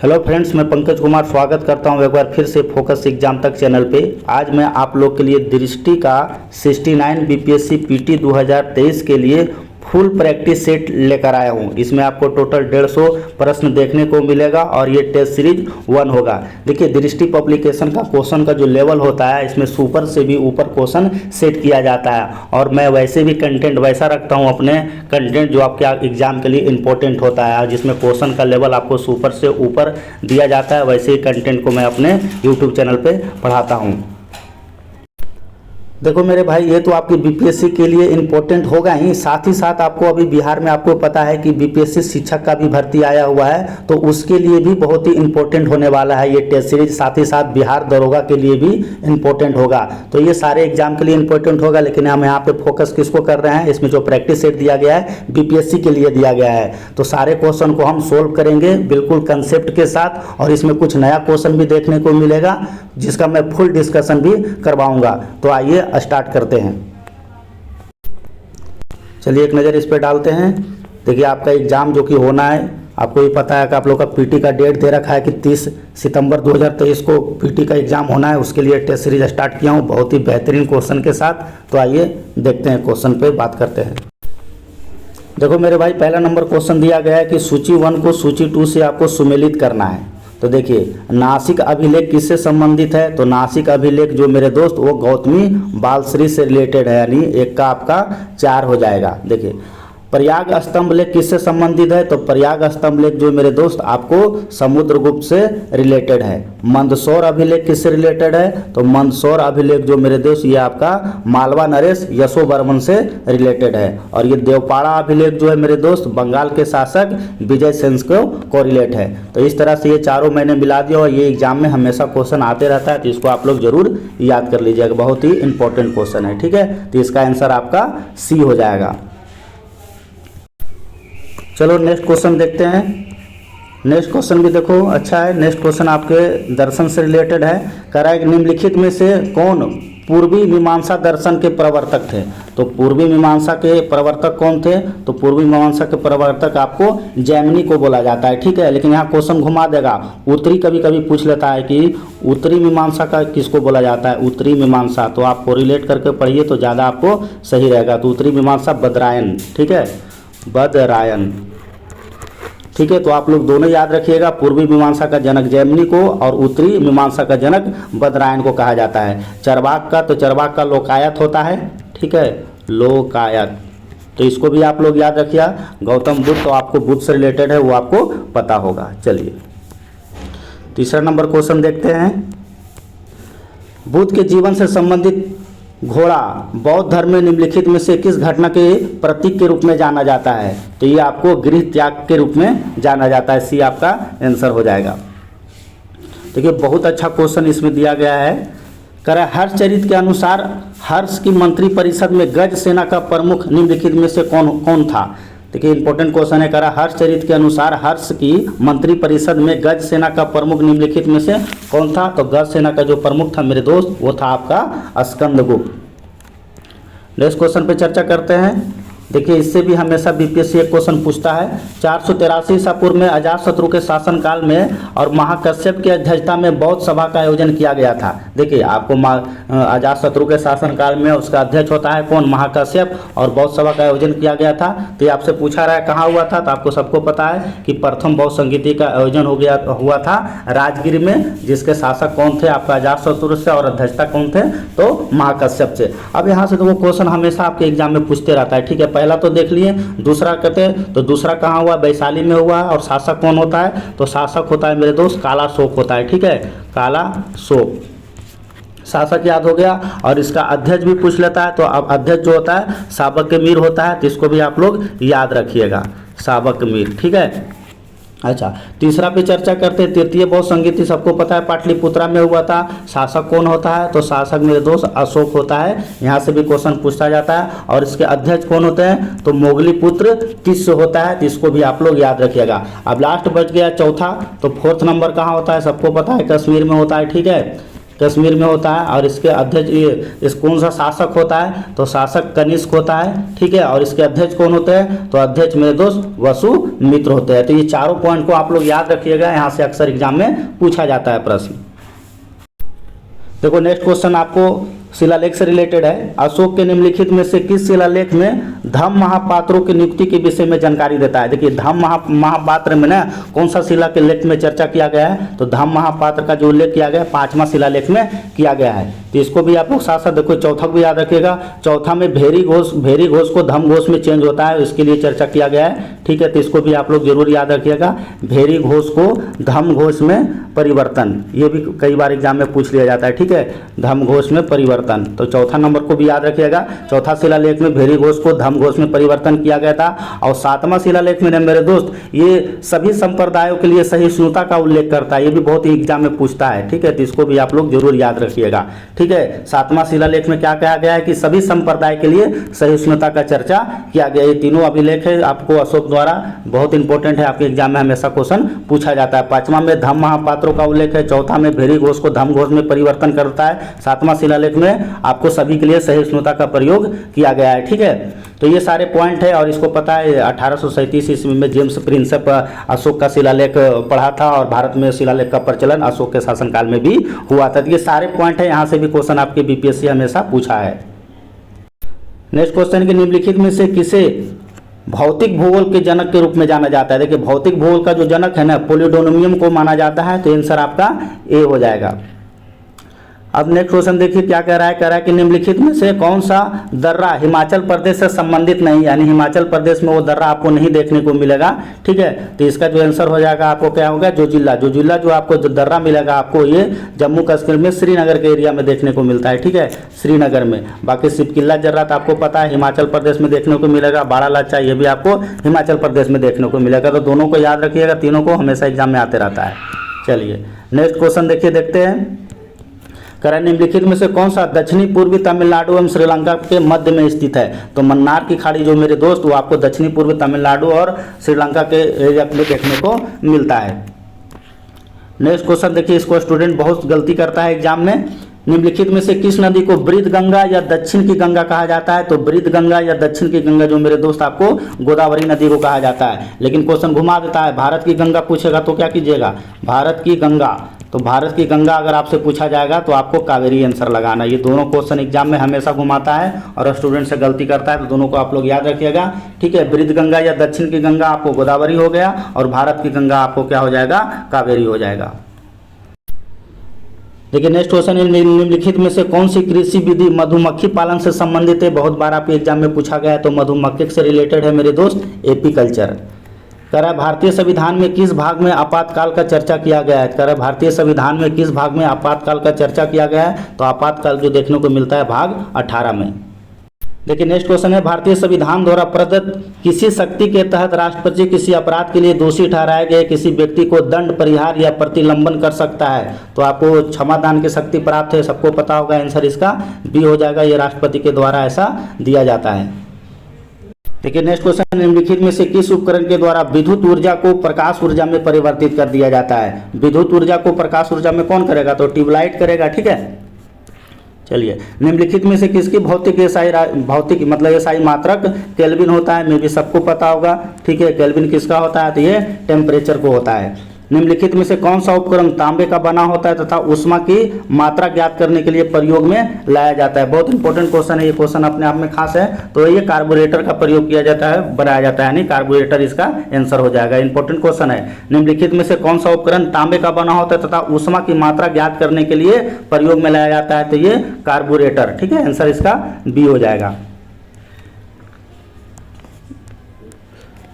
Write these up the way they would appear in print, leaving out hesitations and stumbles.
Hello friends, मैं पंकज कुमार स्वागत करता हूं एक बार फिर से फोकस एग्जाम तक चैनल पे। आज मैं आप लोग के लिए दृष्टि का 69 बीपीएससी पीटी 2023 के लिए फुल प्रैक्टिस सेट लेकर आया हूं। इसमें आपको टोटल 150 प्रश्न देखने को मिलेगा और ये टेस्ट सीरीज 1 होगा। देखिए, दृष्टि पब्लिकेशन का क्वेश्चन का जो लेवल होता है, इसमें सुपर से भी ऊपर क्वेश्चन सेट किया जाता है और मैं वैसे भी कंटेंट वैसा रखता हूं, अपने कंटेंट जो आपके एग्जाम के लिए इंपॉर्टेंट होता है, जिसमें क्वेश्चन का लेवल आपको सुपर से ऊपर दिया जाता है, वैसे ही कंटेंट को मैं अपने यूट्यूब चैनल पर पढ़ाता हूँ। देखो मेरे भाई, ये तो आपकी बीपीएससी के लिए इम्पोर्टेंट होगा ही, साथ ही साथ आपको अभी बिहार में आपको पता है कि बीपीएससी शिक्षक का भी भर्ती आया हुआ है, तो उसके लिए भी बहुत ही इम्पोर्टेंट होने वाला है ये टेस्ट सीरीज। साथ ही साथ बिहार दरोगा के लिए भी इम्पोर्टेंट होगा। तो ये सारे एग्जाम के लिए इम्पोर्टेंट होगा, लेकिन हम यहाँ पे फोकस किसको कर रहे हैं, इसमें जो प्रैक्टिस सेट दिया गया है बीपीएससी के लिए दिया गया है। तो सारे क्वेश्चन को हम सोल्व करेंगे बिल्कुल कंसेप्ट के साथ, और इसमें कुछ नया क्वेश्चन भी देखने को मिलेगा जिसका मैं फुल डिस्कशन भी करवाऊंगा। तो आइए स्टार्ट करते हैं। चलिए एक नज़र इस पर डालते हैं। देखिए, आपका एग्ज़ाम जो कि होना है, आपको भी पता है कि आप लोग का पीटी का डेट दे रखा है कि 30 सितंबर 2023 को पीटी का एग्ज़ाम होना है। उसके लिए टेस्ट सीरीज स्टार्ट किया हूँ बहुत ही बेहतरीन क्वेश्चन के साथ। तो आइए देखते हैं, क्वेश्चन पे बात करते हैं। देखो मेरे भाई, पहला नंबर क्वेश्चन दिया गया है कि सूची 1 को सूची 2 से आपको सुमेलित करना है। तो देखिए, नासिक अभिलेख किससे संबंधित है, तो नासिक अभिलेख जो मेरे दोस्त वो गौतमी बालश्री से रिलेटेड है, यानी एक का आपका 4 हो जाएगा। देखिए, प्रयाग स्तंभ लेख किससे संबंधित है, तो प्रयाग स्तंभ लेख जो मेरे दोस्त आपको समुद्रगुप्त से रिलेटेड है। मंदसौर अभिलेख किससे रिलेटेड है, तो मंदसौर अभिलेख जो मेरे दोस्त ये आपका मालवा नरेश यशोवर्मन से रिलेटेड है। और ये देवपाड़ा अभिलेख जो है मेरे दोस्त बंगाल के शासक विजय सेन को कोरिलेट है। तो इस तरह से ये चारों मैंने मिला दिया और ये एग्जाम में हमेशा क्वेश्चन आते रहता है, तो इसको आप लोग जरूर याद कर लीजिएगा, बहुत ही इंपॉर्टेंट क्वेश्चन है। ठीक है, तो इसका आंसर आपका सी हो जाएगा। चलो नेक्स्ट क्वेश्चन देखते हैं। नेक्स्ट क्वेश्चन भी देखो अच्छा है। नेक्स्ट क्वेश्चन आपके दर्शन से रिलेटेड है। कह रहा है कि निम्नलिखित में से कौन पूर्वी मीमांसा दर्शन के प्रवर्तक थे। तो पूर्वी मीमांसा के प्रवर्तक कौन थे, तो पूर्वी मीमांसा के प्रवर्तक आपको जैमिनी को बोला जाता है। ठीक है, लेकिन यहाँ क्वेश्चन घुमा देगा, उत्तरी कभी कभी पूछ लेता है कि उत्तरी मीमांसा का किसको बोला जाता है, उत्तरी मीमांसा। तो आप कोरिलेट करके पढ़िए तो ज़्यादा आपको सही रहेगा। तो उत्तरी मीमांसा बदरायन, ठीक है, बदरायन। ठीक है, तो आप लोग दोनों याद रखिएगा, पूर्वी मीमांसा का जनक जैमिनी को और उत्तरी मीमांसा का जनक बदरायन को कहा जाता है। चरवाक का, तो चरवाक का लोकायत होता है। ठीक है, लोकायत, तो इसको भी आप लोग याद रखिए। गौतम बुद्ध, तो आपको बुद्ध से रिलेटेड है, वो आपको पता होगा। चलिए तीसरा नंबर क्वेश्चन देखते हैं। बुद्ध के जीवन से संबंधित घोड़ा बौद्ध धर्म में निम्नलिखित में से किस घटना के प्रतीक के रूप में जाना जाता है, तो ये आपको गृह त्याग के रूप में जाना जाता है। सी आपका आंसर हो जाएगा। देखिए, बहुत अच्छा क्वेश्चन इसमें दिया गया है। कह रहा है हर्षचरित के अनुसार हर्ष की मंत्री परिषद में गज सेना का प्रमुख निम्नलिखित में से कौन था। देखिए, इंपॉर्टेंट क्वेश्चन है। कह रहा हर्षचरित के अनुसार हर्ष की मंत्री परिषद में गज सेना का प्रमुख निम्नलिखित में से कौन था, तो गज सेना का जो प्रमुख था मेरे दोस्त वो था आपका स्कंदगुप्त। नेक्स्ट क्वेश्चन पे चर्चा करते हैं। देखिए, इससे भी हमेशा बीपीएससी एक क्वेश्चन पूछता है। 483 ईसा पूर्व में अजातशत्रु के शासनकाल में और महाकश्यप की अध्यक्षता में बौद्ध सभा का आयोजन किया गया था। देखिए, आपको अजातशत्रु के शासनकाल में उसका अध्यक्ष होता है कौन, महाकश्यप, और बौद्ध सभा का आयोजन किया गया था। तो ये आपसे पूछा रहा है कहाँ हुआ था, तो आपको सबको पता है कि प्रथम बौद्ध संगीति का आयोजन हुआ था राजगीर में, जिसके शासक कौन थे, आपका अजातशत्रु से, और अध्यक्षता कौन थे, तो महाकश्यप से। अब यहाँ से तो वो क्वेश्चन हमेशा आपके एग्जाम में पूछते रहता है। ठीक है, पहला तो देख लिए, दूसरा कहते हैं, तो दूसरा कहाँ हुआ, वैशाली में हुआ है, और शासक कौन होता है, तो शासक होता है मेरे दोस्त काला शोक होता है। ठीक है, काला शोक शासक याद हो गया। और इसका अध्यक्ष भी पूछ लेता है, तो अब अध्यक्ष जो होता है साबक मीर होता है, तो इसको भी आप लोग याद रखिएगा, साबक मीर। ठीक है, अच्छा, तीसरा पे चर्चा करते हैं। तृतीय बौद्ध संगीति सबको पता है पाटलिपुत्रा में हुआ था। शासक कौन होता है, तो शासक मेरे दोस्त अशोक होता है। यहाँ से भी क्वेश्चन पूछा जाता है। और इसके अध्यक्ष कौन होते हैं, तो मोगली पुत्र तिस्य होता है, तो इसको भी आप लोग याद रखिएगा। अब लास्ट बच गया चौथा, तो फोर्थ नंबर कहाँ होता है, सबको पता है कश्मीर में होता है। ठीक है, कश्मीर में होता है। और इसके अध्यक्ष ये इस कौन सा शासक होता है, तो शासक कनिष्क होता है, ठीक है। और इसके अध्यक्ष कौन होते हैं, तो अध्यक्ष मेरे दोस्त वसुमित्र होते हैं। तो ये चारों पॉइंट को आप लोग याद रखिएगा, यहाँ से अक्सर एग्जाम में पूछा जाता है प्रश्न। देखो नेक्स्ट क्वेश्चन आपको शिलालेख से रिलेटेड है। अशोक के निम्नलिखित में से किस शिलालेख में धम्म महापात्रों की नियुक्ति के विषय में जानकारी देता है। देखिए धम्म महापात्र में ना कौन सा शिला के लेख में चर्चा किया गया है, तो धम्म महापात्र का जो उल्लेख किया गया है 5वां शिलालेख में किया गया है। तो इसको भी आप लोग साथ साथ देखो, चौथा भी याद रखिएगा। चौथा में भेरी घोष को धम्म घोष में चेंज होता है, इसके लिए चर्चा किया गया है, ठीक है। तो इसको भी आप लोग जरूर याद रखिएगा, भेरी घोष को धम्म घोष में परिवर्तन, ये भी कई बार एग्जाम में पूछ लिया जाता है, ठीक है, धम्म घोष में परिवर्तन। तो चौथा नंबर को भी याद रखिएगा, चौथा शिलालेख में भेरी घोष को धम्म घोष में परिवर्तन किया गया था। और 7वां शिलालेख में मेरे दोस्त ये सभी संप्रदायों के लिए सहिष्णुता का उल्लेख करता है, ये भी बहुत ही एग्जाम में पूछता है, ठीक है। तो इसको भी आप लोग जरूर याद रखिएगा, ठीक है। 7वां शिलालेख में क्या कहा गया है कि सभी संप्रदाय के लिए सहिष्णुता का चर्चा किया गया। ये तीनों अभिलेख है आपको अशोक द्वारा, बहुत इंपॉर्टेंट है, आपके एग्जाम में हमेशा क्वेश्चन पूछा जाता है। 5वां में धम्म महापात्रों का उल्लेख है, चौथा में भेरी घोष को धम्म घोष में परिवर्तन करता है, 7वां शिलालेख में आपको सभी के लिए सहिष्णुता का प्रयोग किया गया है, ठीक है। तो ये सारे पॉइंट है। और इसको पता है 1837 ईस्वी में जेम्स प्रिंसेप अशोक का शिलालेख पढ़ा था, और भारत में शिलालेख का प्रचलन अशोक के शासनकाल में भी हुआ था। तो ये सारे पॉइंट है, यहाँ से भी क्वेश्चन आपके बीपीएससी हमेशा पूछा है। नेक्स्ट क्वेश्चन के निम्नलिखित में से किसे भौतिक भूगोल के जनक के रूप में जाना जाता है। देखिए भौतिक भूगोल का जो जनक है ना, पोलिडोनोमियम को माना जाता है। तो आंसर आपका ए हो जाएगा। अब नेक्स्ट क्वेश्चन देखिए क्या कह रहा है कि निम्नलिखित में से कौन सा दर्रा हिमाचल प्रदेश से संबंधित नहीं, यानी हिमाचल प्रदेश में वो दर्रा आपको नहीं देखने को मिलेगा, ठीक है। तो इसका जो आंसर हो जाएगा आपको क्या होगा, जोजिला। जो आपको जो दर्रा मिलेगा आपको ये जम्मू कश्मीर में श्रीनगर के एरिया में देखने को मिलता है, ठीक है, श्रीनगर में। बाकी सिपकिल्ला दर्रा तो आपको पता है हिमाचल प्रदेश में देखने को मिलेगा, बाड़ा लाचा ये भी आपको हिमाचल प्रदेश में देखने को मिलेगा। तो दोनों को याद रखिएगा, तीनों को हमेशा एग्जाम में आते रहता है। चलिए नेक्स्ट क्वेश्चन देखते हैं। निम्नलिखित में से कौन सा दक्षिणी पूर्वी तमिलनाडु एवं श्रीलंका के मध्य में स्थित है। तो मन्नार की खाड़ी जो मेरे दोस्त वो आपको दक्षिणी पूर्वी तमिलनाडु और श्रीलंका के एरिया में देखने को मिलता है। नेक्स्ट क्वेश्चन देखिए, इसको स्टूडेंट बहुत गलती करता है एग्जाम में। निम्नलिखित में से किस नदी को वृद्ध गंगा या दक्षिण की गंगा कहा जाता है। तो वृद्ध गंगा या दक्षिण की गंगा जो मेरे दोस्त आपको गोदावरी नदी को कहा जाता है। लेकिन क्वेश्चन घुमा देता है, भारत की गंगा पूछेगा तो क्या कीजिएगा, भारत की गंगा। तो भारत की गंगा अगर आपसे पूछा जाएगा तो आपको कावेरी आंसर लगाना। ये दोनों क्वेश्चन एग्जाम में हमेशा घुमाता है और स्टूडेंट से गलती करता है, तो दोनों को आप लोग याद रखिएगा, ठीक है। वृद्ध गंगा या दक्षिण की गंगा आपको गोदावरी हो गया, और भारत की गंगा आपको क्या हो जाएगा, कावेरी हो जाएगा। देखिए नेक्स्ट क्वेश्चन, निम्नलिखित में से कौन सी कृषि विधि मधुमक्खी पालन से संबंधित है। बहुत बार आपके एग्जाम में पूछा गया है, तो मधुमक्खी से रिलेटेड है मेरे दोस्त एपीकल्चर। कह रहा है भारतीय संविधान में किस भाग में आपातकाल का चर्चा किया गया है। कह रहा है भारतीय संविधान में किस भाग में आपातकाल का चर्चा किया गया है। तो आपातकाल जो देखने को मिलता है भाग 18 में। देखिए नेक्स्ट क्वेश्चन है, भारतीय संविधान द्वारा प्रदत्त किसी शक्ति के तहत राष्ट्रपति किसी अपराध के लिए दोषी ठहराए गए किसी व्यक्ति को दंड, परिहार या प्रतिलंबन कर सकता है। तो आपको क्षमादान की शक्ति प्राप्त है, सबको पता होगा, आंसर इसका बी हो जाएगा। ये राष्ट्रपति के द्वारा ऐसा दिया जाता है। देखिए नेक्स्ट क्वेश्चन, निम्नलिखित में से किस उपकरण के द्वारा विद्युत ऊर्जा को प्रकाश ऊर्जा में परिवर्तित कर दिया जाता है। विद्युत ऊर्जा को प्रकाश ऊर्जा में कौन करेगा, तो ट्यूबलाइट करेगा, ठीक है। चलिए निम्नलिखित में से किसकी भौतिक मतलब एसआई मात्रक केल्विन होता है। मे भी सबको पता होगा, ठीक है। केल्विन किसका होता है, तो ये टेम्परेचर को होता है। निम्नलिखित में से कौन सा उपकरण तांबे का बना होता है तथा ऊष्मा की मात्रा ज्ञात करने के लिए प्रयोग में लाया जाता है। बहुत इंपॉर्टेंट क्वेश्चन है, ये क्वेश्चन अपने आप में खास है। तो ये कार्बोरेटर का प्रयोग किया जाता है, बनाया जाता है, नहीं कार्बोरेटर इसका आंसर हो जाएगा। इंपॉर्टेंट क्वेश्चन है। निम्नलिखित में से कौन सा उपकरण तांबे का बना होता है तथा ऊष्मा की मात्रा ज्ञात करने के लिए प्रयोग में लाया जाता है। तो ये कार्बोरेटर, ठीक है, आंसर इसका बी हो जाएगा।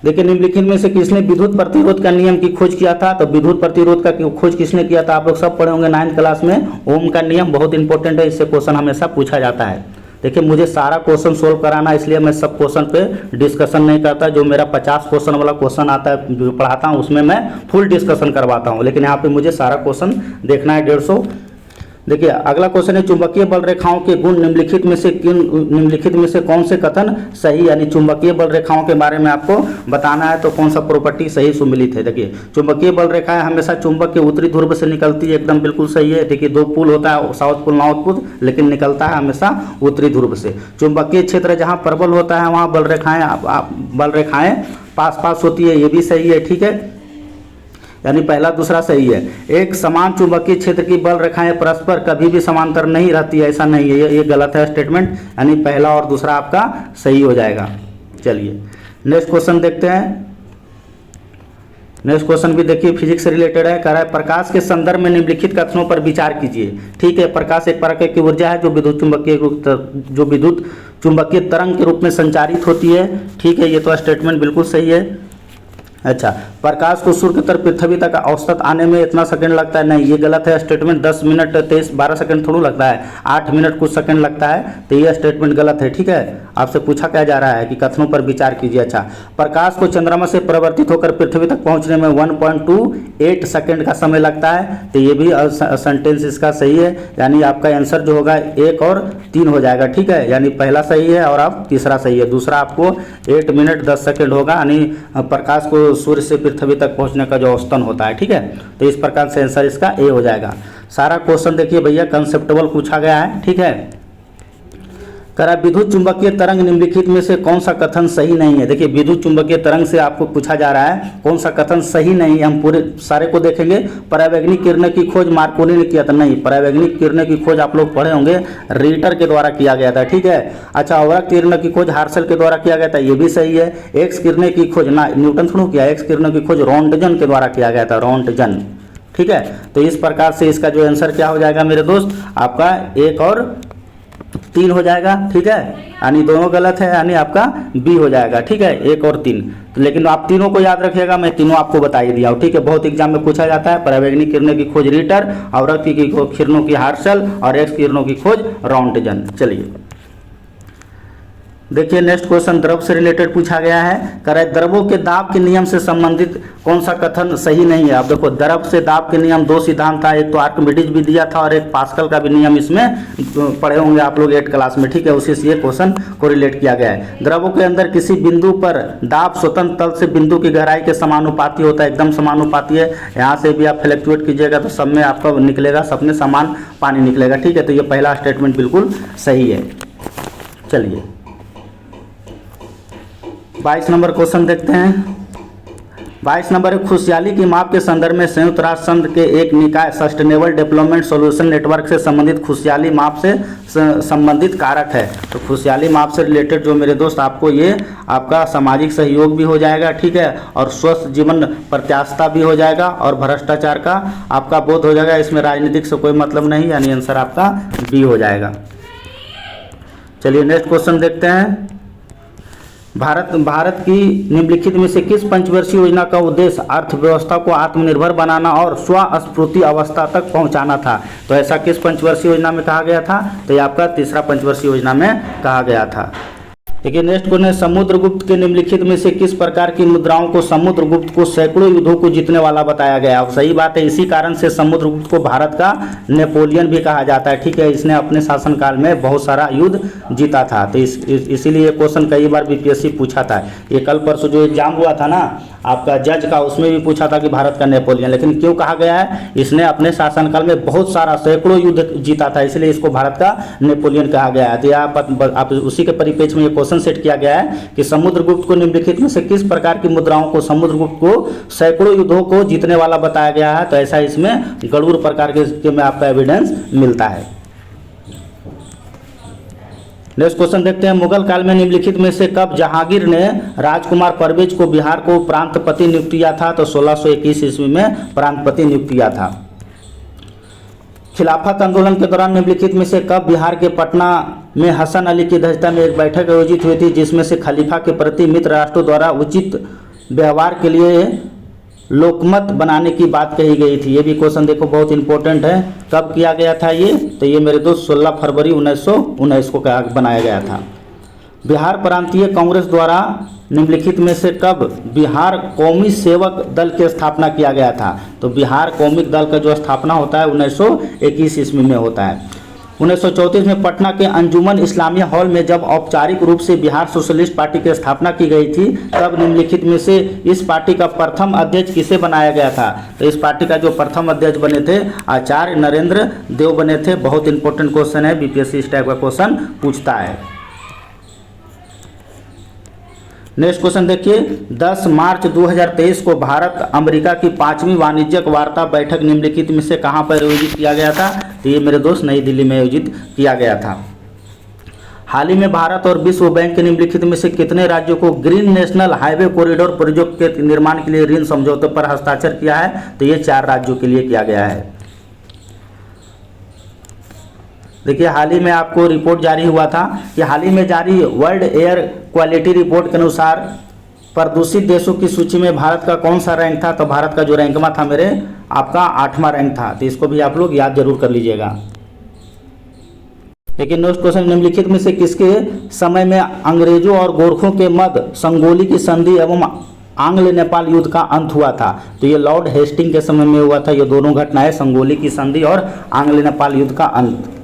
देखिए निम्नलिखित में से किसने विद्युत प्रतिरोध का नियम की खोज किया था। तो विद्युत प्रतिरोध का खोज किसने किया था, आप लोग सब पढ़े होंगे 9th क्लास में। ओम का नियम बहुत इंपॉर्टेंट है, इससे क्वेश्चन हमेशा पूछा जाता है। देखिए मुझे सारा क्वेश्चन सोल्व कराना, इसलिए मैं सब क्वेश्चन पे डिस्कशन नहीं करता। जो मेरा 50 क्वेश्चन वाला क्वेश्चन आता है जो पढ़ाता हूँ उसमें मैं फुल डिस्कशन करवाता हूँ, लेकिन यहाँ पे मुझे सारा क्वेश्चन देखना है 150। देखिए अगला क्वेश्चन है चुंबकीय बल रेखाओं के गुण निम्नलिखित में से कौन से कथन सही, यानी चुंबकीय बल रेखाओं के बारे में आपको बताना है तो कौन सा प्रॉपर्टी सही सुमिलित है। देखिए चुंबकीय बल रेखाएं हमेशा चुंबक के उत्तरी ध्रुव से निकलती है, एकदम बिल्कुल सही है। देखिए दो पुल होता है, साउथ पुल नॉर्थ पुल, लेकिन निकलता है हमेशा उत्तरी ध्रुव से। चुंबकीय क्षेत्र जहाँ प्रबल होता है वहाँ बल रेखाएं पास पास होती है, ये भी सही है, ठीक है, यानी पहला दूसरा सही है। एक समान चुंबकीय क्षेत्र की बल रेखाएं परस्पर कभी भी समांतर नहीं रहती है, ऐसा नहीं है, ये गलत है स्टेटमेंट, यानी पहला और दूसरा आपका सही हो जाएगा। चलिए नेक्स्ट क्वेश्चन देखते हैं। नेक्स्ट क्वेश्चन भी देखिए फिजिक्स से रिलेटेड है। कह रहा है प्रकाश के संदर्भ में निम्नलिखित कथनों पर विचार कीजिए। ठीक है, प्रकाश एक प्रकार की ऊर्जा है जो विद्युत चुंबकीय तरंग के रूप में संचारित होती है। ठीक है, ये तो स्टेटमेंट बिल्कुल सही है। अच्छा, प्रकाश को सूर्य की तरफ पृथ्वी तक औसत आने में इतना सेकंड लगता है, नहीं ये गलत है स्टेटमेंट। 10 मिनट 12 सेकंड थोड़ा लगता है, 8 मिनट कुछ सेकंड लगता है, तो ये स्टेटमेंट गलत है। ठीक है, आपसे पूछा क्या जा रहा है कि कथनों पर विचार कीजिए। अच्छा, प्रकाश को चंद्रमा से परिवर्तित होकर पृथ्वी तक पहुंचने में 1.28 सेकंड का समय लगता है, तो ये भी सेंटेंस इसका सही है, यानी आपका आंसर जो होगा 1 और 3 हो जाएगा। ठीक है, यानी पहला सही है और आप तीसरा सही है, दूसरा आपको 8 मिनट 10 सेकंड होगा, यानी प्रकाश को सूर्य से पृथ्वी तक पहुंचने का जो औसतन होता है। ठीक है, तो इस प्रकार से आंसर इसका ए हो जाएगा। सारा क्वेश्चन देखिए भैया कंसेप्टेबल पूछा गया है। ठीक है, करा विद्युत चुंबकीय तरंग निम्नलिखित में से कौन सा कथन सही नहीं है। देखिए विद्युत चुंबकीय तरंग से आपको पूछा जा रहा है कौन सा कथन सही नहीं है, हम पूरे सारे को देखेंगे। परावैंगनिक किरणों की खोज मार्कोनी ने किया था, नहीं, परावैंगनिक किरणों की खोज आप लोग पढ़े होंगे रीटर के द्वारा किया गया था। ठीक है, अच्छा, अवरक्त किरणों की खोज हार्शल के द्वारा किया गया था, ये भी सही है। एक्स किरणें की खोज ना न्यूटन थोड़ा किया, एक्स किरणों की खोज रोंटगन के द्वारा किया गया था, रोंटगन। ठीक है, तो इस प्रकार से इसका जो आंसर क्या हो जाएगा मेरे दोस्त, आपका 1 और 3 हो जाएगा। ठीक है, यानी दोनों गलत है, यानी आपका बी हो जाएगा। ठीक है, 1 और 3, तो लेकिन आप तीनों को याद रखिएगा, मैं तीनों आपको बता ही दिया हूँ। ठीक है, बहुत एग्जाम में पूछा जाता है, परावैंगनिक किरणों की खोज रीटर, अवरक्त की किरणों की हार्शल और एक्स किरणों की खोज रोंटगन। चलिए देखिए नेक्स्ट क्वेश्चन द्रव से रिलेटेड पूछा गया है। कह रहा है द्रवों के दाब के नियम से संबंधित कौन सा कथन सही नहीं है। आप देखो द्रव से दाब के नियम 2 सिद्धांत था, एक तो आर्किमिडीज भी दिया था और एक पास्कल का भी नियम इसमें पढ़े होंगे आप लोग 8 क्लास में। ठीक है, उसी से ये क्वेश्चन को रिलेट किया गया है। द्रवों के अंदर किसी बिंदु पर दाब स्वतंत्र तल से बिंदु की गहराई के समानुपाती होता है, एकदम समानुपाती है। यहाँ से भी आप फ्लैक्चुएट कीजिएगा तो सब में आपका निकलेगा, सब में समान पानी निकलेगा। ठीक है, तो ये पहला स्टेटमेंट बिल्कुल सही है। चलिए 22 नंबर क्वेश्चन देखते हैं। 22 नंबर है खुशहाली की माप के संदर्भ में संयुक्त राष्ट्र संघ के एक निकाय सस्टेनेबल डेवलपमेंट सॉल्यूशन नेटवर्क से संबंधित खुशहाली माप से संबंधित कारक है। तो खुशहाली माप से रिलेटेड जो मेरे दोस्त आपको ये आपका सामाजिक सहयोग भी हो जाएगा। ठीक है, और स्वस्थ जीवन प्रत्याशा भी हो जाएगा और भ्रष्टाचार का आपका बोध हो जाएगा। इसमें राजनीतिक से कोई मतलब नहीं, यानी आंसर आपका बी हो जाएगा। चलिए नेक्स्ट क्वेश्चन देखते हैं। भारत की निम्नलिखित में से किस पंचवर्षीय योजना का उद्देश्य अर्थव्यवस्था को आत्मनिर्भर बनाना और स्वस्फूर्ति अवस्था तक पहुंचाना था। तो ऐसा किस पंचवर्षीय योजना में कहा गया था, तो ये आपका तीसरा पंचवर्षीय योजना में कहा गया था। देखिए नेक्स्ट क्वेश्चन है समुद्रगुप्त के निम्नलिखित में से किस प्रकार की मुद्राओं को समुद्रगुप्त को सैकड़ों युद्धों को जीतने वाला बताया गया। अब सही बात है, इसी कारण से समुद्रगुप्त को भारत का नेपोलियन भी कहा जाता है। ठीक है, इसने अपने शासनकाल में बहुत सारा युद्ध जीता था, तो इसीलिए ये क्वेश्चन कई बार बीपीएससी पूछा था। ये कल परसों जो एग्जाम हुआ था ना आपका जज का, उसमें भी पूछा था कि भारत का नेपोलियन, लेकिन क्यों कहा गया है, इसने अपने शासनकाल में बहुत सारा सैकड़ों युद्ध जीता था, इसलिए इसको भारत का नेपोलियन कहा गया है। तो आप उसी के परिप्रेक्ष्य में ये क्वेश्चन सेट किया गया है कि समुद्रगुप्त को निम्नलिखित में से किस प्रकार की मुद्राओं को समुद्रगुप्त को सैकड़ों युद्धों को जीतने वाला बताया गया है। तो ऐसा इसमें गरुड़ प्रकार के में आपका एविडेंस मिलता है। नेक्स्ट क्वेश्चन देखते हैं। मुगल काल में निम्नलिखित में से कब जहांगीर ने राजकुमार परवेज को बिहार को प्रांतपति नियुक्त किया था। तो 1621 ईस्वी में प्रांतपति नियुक्त किया था। खिलाफत आंदोलन के दौरान निम्नलिखित में से कब बिहार के पटना में हसन अली की अध्यक्षता में एक बैठक आयोजित हुई थी, जिसमें से खलीफा के प्रति मित्र राष्ट्रों द्वारा उचित व्यवहार के लिए लोकमत बनाने की बात कही गई थी। ये भी क्वेश्चन देखो बहुत इंपॉर्टेंट है, कब किया गया था ये, तो ये मेरे दोस्त 16 फरवरी 1919 को बनाया गया था। बिहार प्रांतीय कांग्रेस द्वारा निम्नलिखित में से कब बिहार कौमी सेवक दल की स्थापना किया गया था? तो बिहार कौमिक दल का जो स्थापना होता है 1921 ईस्वी में होता है। 1934 में पटना के अंजुमन इस्लामिया हॉल में जब औपचारिक रूप से बिहार सोशलिस्ट पार्टी की स्थापना की गई थी, तब निम्नलिखित में से इस पार्टी का प्रथम अध्यक्ष किसे बनाया गया था? तो इस पार्टी का जो प्रथम अध्यक्ष बने थे आचार्य नरेंद्र देव बने थे। बहुत इंपॉर्टेंट क्वेश्चन है, बीपीएससी इस टाइप का क्वेश्चन पूछता है। नेक्स्ट क्वेश्चन देखिए, 10 मार्च 2023 को भारत अमेरिका की 5वीं वाणिज्यिक वार्ता बैठक निम्नलिखित में से कहां पर आयोजित किया गया था? तो ये मेरे दोस्त नई दिल्ली में आयोजित किया गया था। हाल ही में भारत और विश्व बैंक के निम्नलिखित में से कितने राज्यों को green national highway corridor project के निर्माण के लिए ऋण समझौते पर हस्ताक्षर किया है? तो ये 4 राज्यों के लिए किया गया है। देखिए, हाल ही में आपको रिपोर्ट जारी हुआ था कि हाल ही में जारी वर्ल्ड एयर क्वालिटी रिपोर्ट के अनुसार प्रदूषित देशों की सूची में भारत का कौन सा रैंक था? तो भारत का जो रैंकमा था मेरे आपका 8वां रैंक था। तो इसको भी आप लोग याद जरूर कर लीजिएगा। लेकिन नेक्स्ट क्वेश्चन, निम्नलिखित में से किसके समय में अंग्रेजों और गोरखों के मध्य संगोली की संधि एवं आंग्ल नेपाल युद्ध का अंत हुआ था? तो ये लॉर्ड हेस्टिंग के समय में हुआ था। ये दोनों घटनाएं, संगोली की संधि और आंग्ल नेपाल युद्ध का अंत।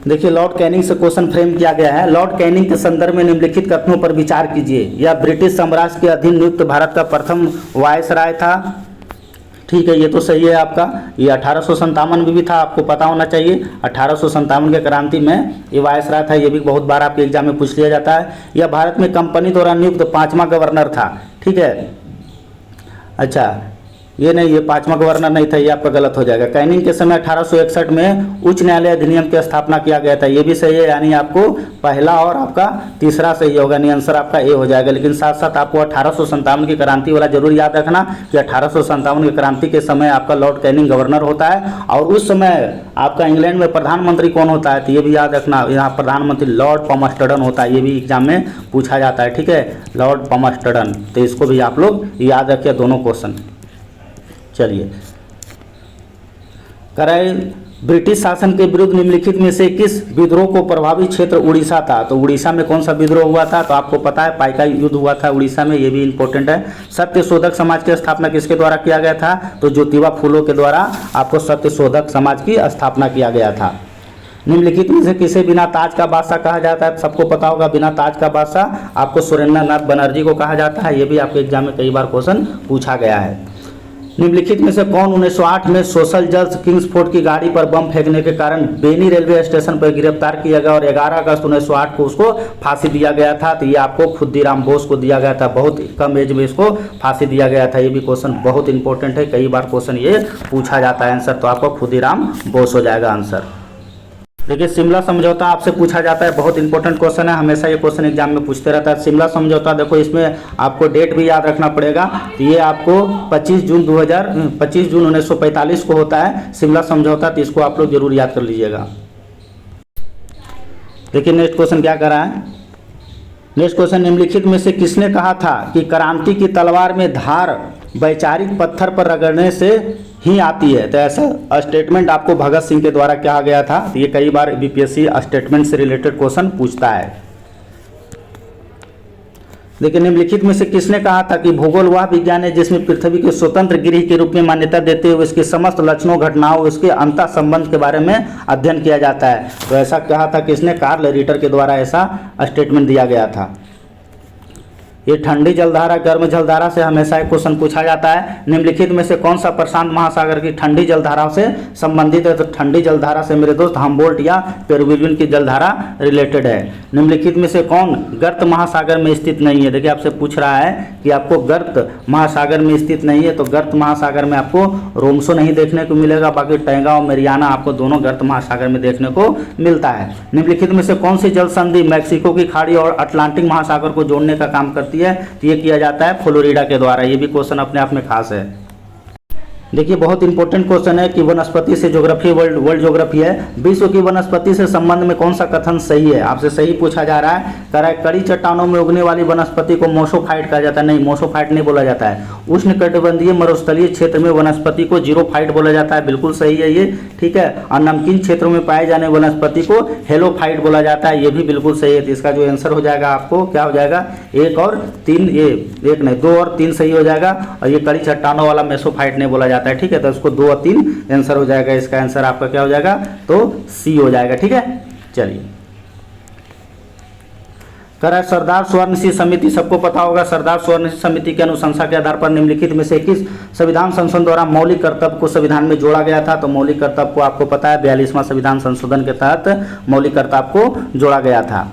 देखिए, लॉर्ड कैनिंग से क्वेश्चन फ्रेम किया गया है। लॉर्ड कैनिंग के संदर्भ में निम्नलिखित कथनों पर विचार कीजिए। यह ब्रिटिश साम्राज्य के अधीन नियुक्त भारत का प्रथम वायसराय था। ठीक है, ये तो सही है आपका। ये 1857 में भी था, आपको पता होना चाहिए। 1857 के क्रांति में ये वायसराय था। ये भी बहुत बार आपके एग्जाम में पूछ लिया जाता है। यह भारत में कंपनी द्वारा नियुक्त 5वां गवर्नर था। ठीक है, अच्छा ये नहीं, ये 5वां गवर्नर नहीं था, ये आपका गलत हो जाएगा। कैनिंग के समय 1861 में उच्च न्यायालय अधिनियम की स्थापना किया गया था। ये भी सही है, यानी आपको पहला और आपका तीसरा सही होगा, यानी आंसर आपका ए हो जाएगा। लेकिन साथ साथ आपको 1857 की क्रांति वाला जरूर याद रखना कि 1857 की क्रांति के समय आपका लॉर्ड कैनिंग गवर्नर होता है। और उस समय आपका इंग्लैंड में प्रधानमंत्री कौन होता है? तो ये भी याद रखना, यहाँ प्रधानमंत्री लॉर्ड पॉमस्टर्डन होता है। ये भी एग्जाम में पूछा जाता है। ठीक है, लॉर्ड पॉमस्टर्डन। तो इसको भी आप लोग याद रखिए, दोनों क्वेश्चन। चलिए, कराए ब्रिटिश शासन के विरुद्ध निम्नलिखित में से किस विद्रोह को प्रभावित क्षेत्र उड़ीसा था? तो उड़ीसा में कौन सा विद्रोह हुआ था? तो आपको पता है, पाइका युद्ध हुआ था उड़ीसा में। ये भी इंपॉर्टेंट है। सत्यशोधक समाज की स्थापना किसके द्वारा किया गया था? तो ज्योतिबा फूले के द्वारा आपको सत्यशोधक समाज की स्थापना किया गया था। निम्नलिखित में से किसे बिना ताज का बादशाह कहा जाता है? सबको पता होगा, बिना ताज का बादशाह आपको सुरेंद्रनाथ बनर्जी को कहा जाता है। ये भी आपके एग्जाम में कई बार क्वेश्चन पूछा गया है। निम्नलिखित में से कौन 1908 में सोशल जज किंग्सफोर्ड की गाड़ी पर बम फेंकने के कारण बेनी रेलवे स्टेशन पर गिरफ्तार किया गया और 11 अगस्त 1908 को उसको फांसी दिया गया था? तो ये आपको खुद्दीराम बोस को दिया गया था। बहुत कम एज में इसको फांसी दिया गया था। ये भी क्वेश्चन बहुत इंपॉर्टेंट है, कई बार क्वेश्चन ये पूछा जाता है। आंसर तो आपको खुद्दीराम बोस हो जाएगा आंसर। देखिए, शिमला समझौता आपसे पूछा जाता है, बहुत इंपॉर्टेंट क्वेश्चन है, हमेशा ये क्वेश्चन एग्जाम में पूछते रहता है। शिमला समझौता देखो, इसमें आपको डेट भी याद रखना पड़ेगा। तो ये आपको 25 जून 1945 को होता है शिमला समझौता। तो इसको आप लोग जरूर याद कर लीजिएगा। देखिए, नेक्स्ट क्वेश्चन क्या कर रहा है। नेक्स्ट क्वेश्चन, निम्नलिखित में से किसने कहा था कि क्रांति की तलवार में धार वैचारिक पत्थर पर रगड़ने से ही आती है? तो ऐसा स्टेटमेंट आपको भगत सिंह के द्वारा कहा गया था। तो ये कई बार बीपीएससी स्टेटमेंट से रिलेटेड क्वेश्चन पूछता है। लेकिन निम्नलिखित में से किसने कहा था कि भूगोल वह विज्ञान है जिसमें पृथ्वी के स्वतंत्र गृह के रूप में मान्यता देते हुए इसके समस्त लक्षणों, घटनाओं, इसके अंतः संबंध के बारे में अध्ययन किया जाता है? तो ऐसा कहा था किसने? कार्ल रिटर के द्वारा ऐसा स्टेटमेंट दिया गया था। ये ठंडी जलधारा गर्म जलधारा से हमेशा एक क्वेश्चन पूछा जाता है। निम्नलिखित में से कौन सा प्रशांत महासागर की ठंडी जलधारा से संबंधित है? तो ठंडी जलधारा से मेरे दोस्त हम्बोल्ट या पेरुविलियन की जलधारा रिलेटेड है। निम्नलिखित में से कौन गर्त महासागर में स्थित नहीं है? देखिए, आपसे पूछ रहा है कि आपको गर्त महासागर में स्थित नहीं है। तो गर्त महासागर में आपको रोमसो नहीं देखने को मिलेगा, बाकी टैंगा और मेरियाना आपको दोनों गर्त महासागर में देखने को मिलता है। निम्नलिखित में से कौन सी जल संधि मैक्सिको की खाड़ी और अटलांटिक महासागर को जोड़ने का काम करती है? तो ये किया जाता है फ्लोरिडा के द्वारा। ये भी क्वेश्चन अपने आप में खास है। देखिए बहुत इंपॉर्टेंट क्वेश्चन है कि वनस्पति से ज्योग्राफी वर्ल्ड ज्योग्राफी है। विश्व की वनस्पति से संबंध में कौन सा कथन सही है? आपसे सही पूछा जा रहा है। कह रहा है कड़ी चट्टानों में उगने वाली वनस्पति को मोसोफाइट कहा जाता है। नहीं, मोसोफाइट नहीं बोला जाता है। उष्णकटिबंधीय मरुस्थलीय क्षेत्र में वनस्पति को जीरोफाइट बोला जाता है। बिल्कुल सही है ये, ठीक है। और नमकीन क्षेत्रों में पाए जाने वनस्पति को हेलोफाइट बोला जाता है। ये भी बिल्कुल सही है। तो इसका जो आंसर हो जाएगा आपको क्या हो जाएगा? 1 और 3, ये 1 नहीं 2 और 3 सही हो जाएगा। और ये कड़ी चट्टानों वाला मेसोफाइट नहीं बोला जाता है, ठीक है। तो इसको 2 और 3 आंसर हो जाएगा। इसका आंसर आपका क्या हो जाएगा? तो सी हो जाएगा, ठीक है। चलिए, कह रहा है सरदार स्वर्ण सिंह समिति, सबको पता होगा। सरदार स्वर्ण सिंह समिति की अनुशंसा के आधार पर निम्नलिखित में से किस संविधान संशोधन द्वारा मौलिक कर्तव्य को संविधान में जोड़ा गया था? तो मौलिक कर्तव्य को आपको पता है 42वां संविधान संशोधन के तहत मौलिक कर्तव्य को जोड़ा गया था।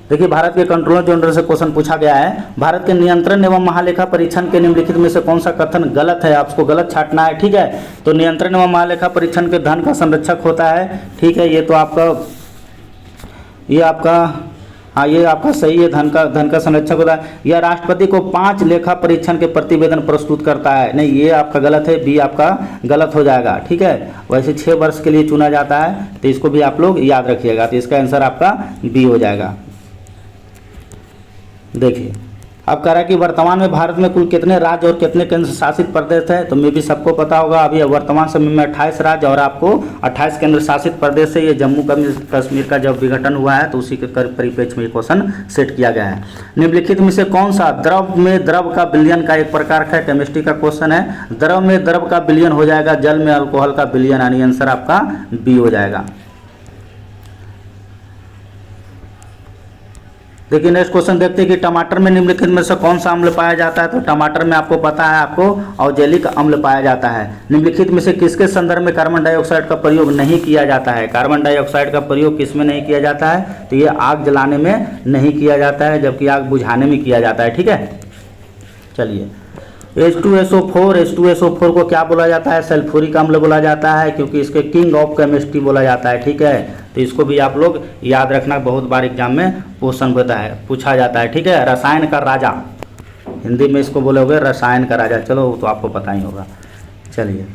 देखिए भारत के कंट्रोलर जनरल से क्वेश्चन पूछा गया है, भारत के नियंत्रण एवं महालेखा परीक्षण के निम्नलिखित में से कौन सा कथन गलत है? आपको गलत छांटना है, ठीक है। तो नियंत्रण एवं महालेखा परीक्षण के धन का संरक्षक होता है, ठीक है। ये तो आपका हाँ ये आपका सही है। धन का संरक्षक होता है। यह राष्ट्रपति को 5 लेखा परीक्षण के प्रतिवेदन प्रस्तुत करता है। नहीं, ये आपका गलत है, बी आपका गलत हो जाएगा, ठीक है। वैसे 6 वर्ष के लिए चुना जाता है, तो इसको भी आप लोग याद रखिएगा। तो इसका आंसर आपका बी हो जाएगा। देखिए अब कह रहा है कि वर्तमान में भारत में कुल कितने राज्य और कितने केंद्र शासित प्रदेश है? तो मे भी सबको पता होगा। अभी वर्तमान समय में 28 राज्य और आपको 28 केंद्र शासित प्रदेश है। ये जम्मू कश्मीर का जब विघटन हुआ है तो उसी के परिप्रेक्ष्य में ये क्वेश्चन सेट किया गया है। निम्नलिखित में से कौन सा द्रव में द्रव का विलयन का एक प्रकार का केमिस्ट्री का क्वेश्चन है? द्रव में द्रव का विलयन हो जाएगा जल में अल्कोहल का विलयन, यानी आंसर आपका बी हो जाएगा। देखिए नेक्स्ट क्वेश्चन देखते हैं कि टमाटर में निम्नलिखित में से कौन सा अम्ल पाया जाता है? तो टमाटर में आपको पता है आपको औजेलिक अम्ल पाया जाता है। निम्नलिखित में से किसके संदर्भ में कार्बन डाइऑक्साइड का प्रयोग नहीं किया जाता है? कार्बन डाइऑक्साइड का प्रयोग किस में नहीं किया जाता है? तो ये आग जलाने में नहीं किया जाता है, जबकि आग बुझाने में किया जाता है, ठीक है। चलिए H2SO4 को क्या बोला जाता है? सल्फ्यूरिक अम्ल बोला जाता है, क्योंकि इसके किंग ऑफ केमिस्ट्री बोला जाता है, ठीक है। तो इसको भी आप लोग याद रखना, बहुत बार एग्जाम में क्वेश्चन होता है, पूछा जाता है, ठीक है। रसायन का राजा, हिंदी में इसको बोलोगे रसायन का राजा। चलो वो तो आपको पता ही होगा। चलिए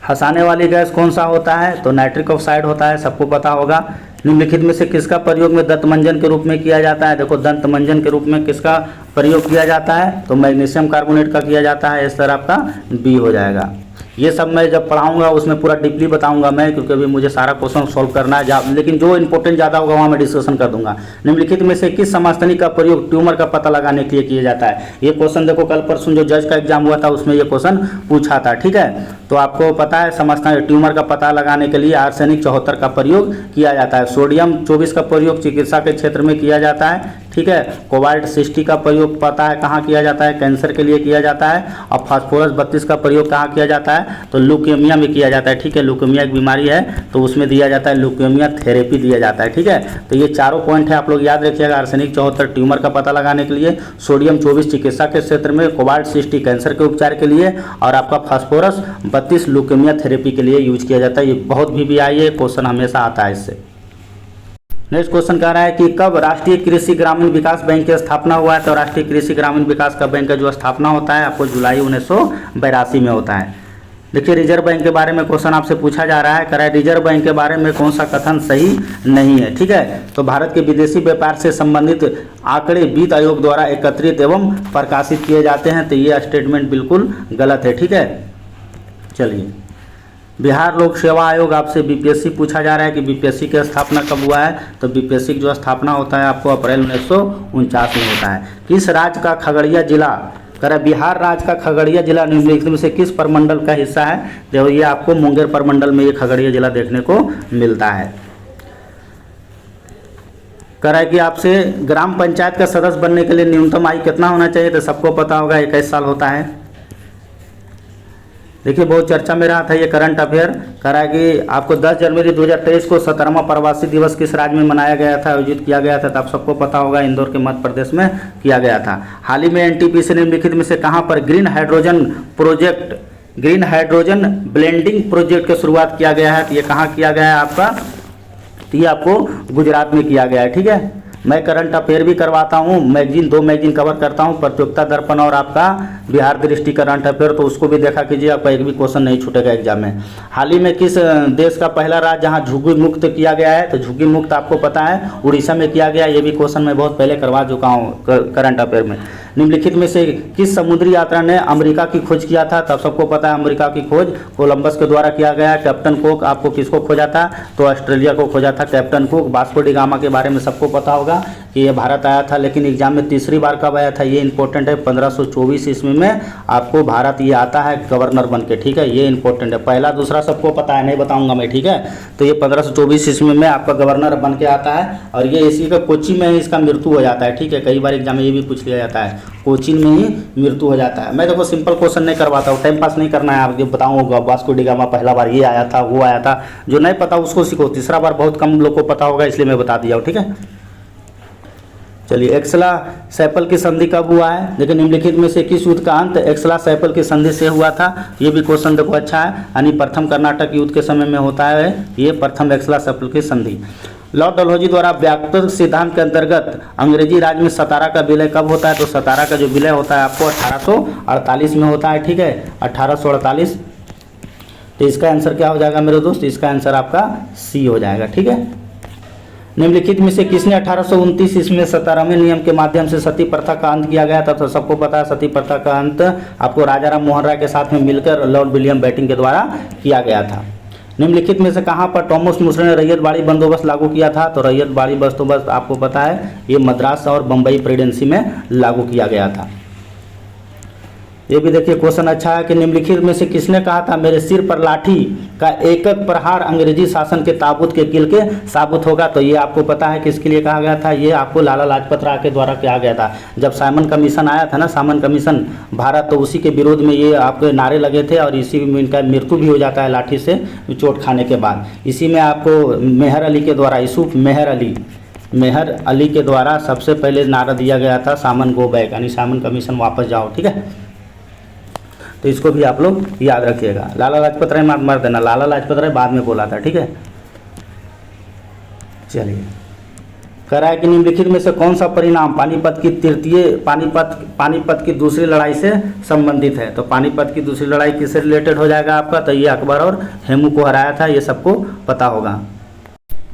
हंसाने वाली गैस कौन सा होता है? तो नाइट्रिक ऑक्साइड होता है, सबको पता होगा। निम्नलिखित में से किसका प्रयोग में दंतमंजन के रूप में किया जाता है? देखो दंतमंजन के रूप में किसका प्रयोग किया जाता है? तो मैग्नीशियम कार्बोनेट का किया जाता है। इस तरह आपका बी हो जाएगा। ये सब मैं जब पढ़ाऊंगा उसमें पूरा डीपली बताऊंगा मैं, क्योंकि अभी मुझे सारा क्वेश्चन सॉल्व करना है, लेकिन जो इंपॉर्टेंट ज़्यादा होगा वहाँ मैं डिस्कशन कर दूंगा। निम्नलिखित में से किस समाजतनी का प्रयोग ट्यूमर का पता लगाने के लिए किया जाता है? ये क्वेश्चन देखो कल परसों जो जज का एग्जाम हुआ था उसमें ये क्वेश्चन पूछा था, ठीक है। तो आपको पता है समझना, ट्यूमर का पता लगाने के लिए आर्सेनिक 74 का प्रयोग किया जाता है। सोडियम 24 का प्रयोग चिकित्सा के क्षेत्र में किया जाता है, ठीक है। कोबाल्ट 60 का प्रयोग पता है कहाँ किया जाता है? कैंसर के लिए किया जाता है। और फास्फोरस 32 का प्रयोग कहाँ किया जाता है? तो ल्यूकेमिया में किया जाता है, ठीक है। ल्यूकेमिया एक बीमारी है तो उसमें दिया जाता है, ल्यूकेमिया थेरेपी दिया जाता है, ठीक है। तो ये चारों पॉइंट है, आप लोग याद रखिएगा। आर्सेनिक 74 ट्यूमर का पता लगाने के लिए, सोडियम 24 चिकित्सा के क्षेत्र में, कोबाल्ट 60 कैंसर के उपचार के लिए, और आपका फास्फोरस 32 ल्यूकेमिया थेरेपी के लिए यूज किया जाता है। ये बहुत भी आई है, क्वेश्चन हमेशा आता है इससे। नेक्स्ट क्वेश्चन कह रहा है कि कब राष्ट्रीय कृषि ग्रामीण विकास बैंक की स्थापना हुआ है? तो राष्ट्रीय कृषि ग्रामीण विकास का बैंक का जो स्थापना होता है आपको जुलाई 1982 में होता है। देखिए रिजर्व बैंक के बारे में क्वेश्चन आपसे पूछा जा रहा है, कह रहा है रिजर्व बैंक के बारे में कौन सा कथन सही नहीं है, ठीक है। तो भारत के विदेशी व्यापार से संबंधित आंकड़े वित्त आयोग द्वारा एकत्रित एवं प्रकाशित किए जाते हैं, तो ये स्टेटमेंट बिल्कुल गलत है, ठीक है। चलिए बिहार लोक सेवा आयोग, आपसे बीपीएससी पूछा जा रहा है कि बीपीएससी की स्थापना कब हुआ है? तो बीपीएससी की जो स्थापना होता है आपको अप्रैल 1949 में होता है। किस राज्य का खगड़िया जिला, कह रहा है बिहार राज्य का खगड़िया जिला निम्नलिखित में से किस प्रमंडल का हिस्सा है? तो ये आपको मुंगेर प्रमंडल में ये खगड़िया जिला देखने को मिलता है। कह रहा है कि आपसे ग्राम पंचायत का सदस्य बनने के लिए न्यूनतम आयु कितना होना चाहिए? तो सबको पता होगा 21 साल होता है। देखिए बहुत चर्चा में रहा था ये करंट अफेयर। कह रहा है कि आपको 10 जनवरी 2023 को 17वां प्रवासी दिवस किस राज्य में मनाया गया था, आयोजित किया गया था? तो आप सबको पता होगा इंदौर के मध्य प्रदेश में किया गया था। हाल ही में एनटीपीसी निम्नलिखित में से कहाँ पर ग्रीन हाइड्रोजन ब्लेंडिंग प्रोजेक्ट की शुरुआत किया गया है? तो ये कहाँ किया गया है आपका? तो ये आपको गुजरात में किया गया है, ठीक है। मैं करंट अफेयर भी करवाता हूँ, मैगजीन 2 मैगजीन कवर करता हूँ, प्रतियोगिता दर्पण और आपका बिहार दृष्टि करंट अफेयर, तो उसको भी देखा कीजिए, आपका एक भी क्वेश्चन नहीं छूटेगा एग्जाम में। हाल ही में किस देश का पहला राज्य जहाँ झुग्गी मुक्त किया गया है, तो झुग्गी मुक्त आपको पता है उड़ीसा में किया गया। ये भी क्वेश्चन मैं बहुत पहले करवा चुका हूँ करंट अफेयर में। निम्नलिखित में से किस समुद्री यात्रा ने अमेरिका की खोज किया था, तब सबको पता है अमेरिका की खोज कोलंबस के द्वारा किया गया। कैप्टन कुक आपको किसको खोजा था, तो ऑस्ट्रेलिया को खोजा था captain cook. Vasco D gamma के बारे में सबको पता होगा कि ये भारत आया था, लेकिन एग्जाम में तीसरी बार कब आया था, ये इंपॉर्टेंट है। 1524 ईस्वी में आपको भारत ये आता है गवर्नर बन के, ठीक है, ये इंपॉर्टेंट है। पहला दूसरा सबको पता है, नहीं बताऊंगा मैं, ठीक है। तो ये 1524 ईस्वी में आपका गवर्नर बन के आता है, और ये इसी का कोच्चि में ही इसका मृत्यु हो जाता है, ठीक है। कई बार एग्जाम में ये भी पूछ लिया जाता है, कोचीन में ही मृत्यु हो जाता है। मैं देखो सिंपल क्वेश्चन नहीं करवाता हूँ, टाइम पास नहीं करना है। आप जो बताऊँगा वास्को डी गामा पहला बार ये आया था, वो आया था, जो नहीं पता उसको सीखो। तीसरा बार बहुत कम लोग को पता होगा, इसलिए मैं बता दिया हूँ, ठीक है। चलिए, एक्सला सैपल की संधि कब हुआ है, लेकिन निम्नलिखित में से किस युद्ध का अंत एक्सला सैपल की संधि से हुआ था। ये भी क्वेश्चन देखो अच्छा है, यानी प्रथम कर्नाटक युद्ध के समय में होता है ये प्रथम एक्सला सैपल की संधि। लॉर्ड डलहौजी द्वारा व्यापक सिद्धांत के अंतर्गत अंग्रेजी राज में सतारा का विलय कब होता है, तो सतारा का जो विलय होता है आपको 1848 में होता है, ठीक है, 1848। तो इसका आंसर क्या हो जाएगा मेरे दोस्त, इसका आंसर आपका सी हो जाएगा, ठीक है। निम्नलिखित में से किसने 1829 ईस्वी में 17वें नियम के माध्यम से सती प्रथा का अंत किया गया था, तो सबको पता है सती प्रथा का अंत आपको राजा राम मोहन राय के साथ में मिलकर लॉर्ड विलियम बेंटिंक के द्वारा किया गया था। निम्नलिखित में से कहाँ पर टॉमस मुसरे ने रैयत बाड़ी बंदोबस्त लागू किया था, तो रैयत बाड़ी बंदोबस्त आपको पता है ये मद्रास और बम्बई प्रेसिडेंसी में लागू किया गया था। ये भी देखिए क्वेश्चन अच्छा है कि निम्नलिखित में से किसने कहा था मेरे सिर पर लाठी का एकक प्रहार अंग्रेजी शासन के ताबूत के किल के साबुत होगा, तो ये आपको पता है किसके लिए कहा गया था, ये आपको लाला लाजपत राय के द्वारा किया गया था। जब साइमन कमीशन आया था ना, साइमन कमीशन भारत, तो उसी के विरोध में ये आपके नारे लगे थे, और इसी में इनका मृत्यु भी हो जाता है लाठी से चोट खाने के बाद। इसी में आपको मेहर अली के द्वारा, यूसुफ मेहर अली के द्वारा सबसे पहले नारा दिया गया था सामन गो बैक, यानी सामन कमीशन वापस जाओ, ठीक है। तो इसको भी आप लोग याद रखिएगा। लाला लाजपत राय मर देना, लाला लाजपत राय बाद में बोला था, ठीक है। चलिए, करा है कि निम्नलिखित में से कौन सा परिणाम पानीपत की दूसरी लड़ाई से संबंधित है, तो पानीपत की दूसरी लड़ाई किससे रिलेटेड हो जाएगा आपका, तो ये अकबर और हेमू को हराया था, ये सबको पता होगा,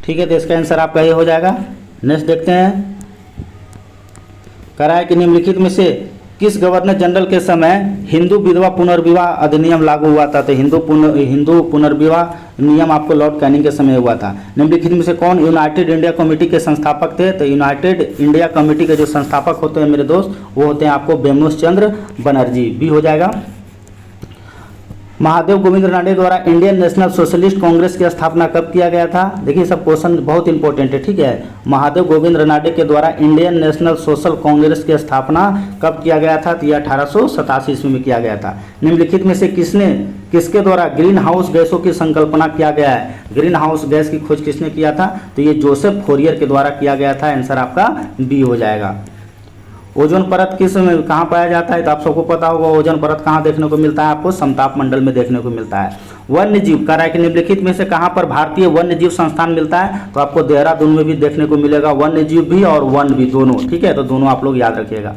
ठीक है। तो इसका आंसर आपका ये हो जाएगा। नेक्स्ट देखते हैं, करा है कि निम्नलिखित में से किस गवर्नर जनरल के समय हिंदू विधवा पुनर्विवाह अधिनियम लागू हुआ था, तो हिंदू पुनर्विवाह नियम आपको लॉर्ड कैनिंग के समय हुआ था। निम्नलिखित में से कौन यूनाइटेड इंडिया कमेटी के संस्थापक थे, तो यूनाइटेड इंडिया कमेटी के जो संस्थापक होते हैं मेरे दोस्त, वो होते हैं आपको बेमोस चंद्र बनर्जी, भी हो जाएगा। महादेव गोविंद रानडे द्वारा इंडियन नेशनल सोशलिस्ट कांग्रेस की स्थापना कब किया गया था, देखिए सब क्वेश्चन बहुत इंपॉर्टेंट है, ठीक है। महादेव गोविंद रानडे के द्वारा इंडियन नेशनल सोशल कांग्रेस की स्थापना कब किया गया था, तो यह 1887 ईस्वी में किया गया था। निम्नलिखित में से किसके द्वारा ग्रीन हाउस गैसों की संकल्पना किया गया है, ग्रीन हाउस गैस की खोज किसने किया था, तो ये जोसेफ फोरियर के द्वारा किया गया था, आंसर आपका बी हो जाएगा। ओजोन परत किस में कहाँ पाया जाता है, तो आप सबको पता होगा ओजोन परत कहाँ देखने को मिलता है, आपको समताप मंडल में देखने को मिलता है। वन्य जीव करा कि निम्नलिखित में से कहाँ पर भारतीय वन्य जीव संस्थान मिलता है, तो आपको देहरादून में भी देखने को मिलेगा, वन्य जीव भी और वन भी दोनों, ठीक है। तो दोनों आप लोग याद रखिएगा।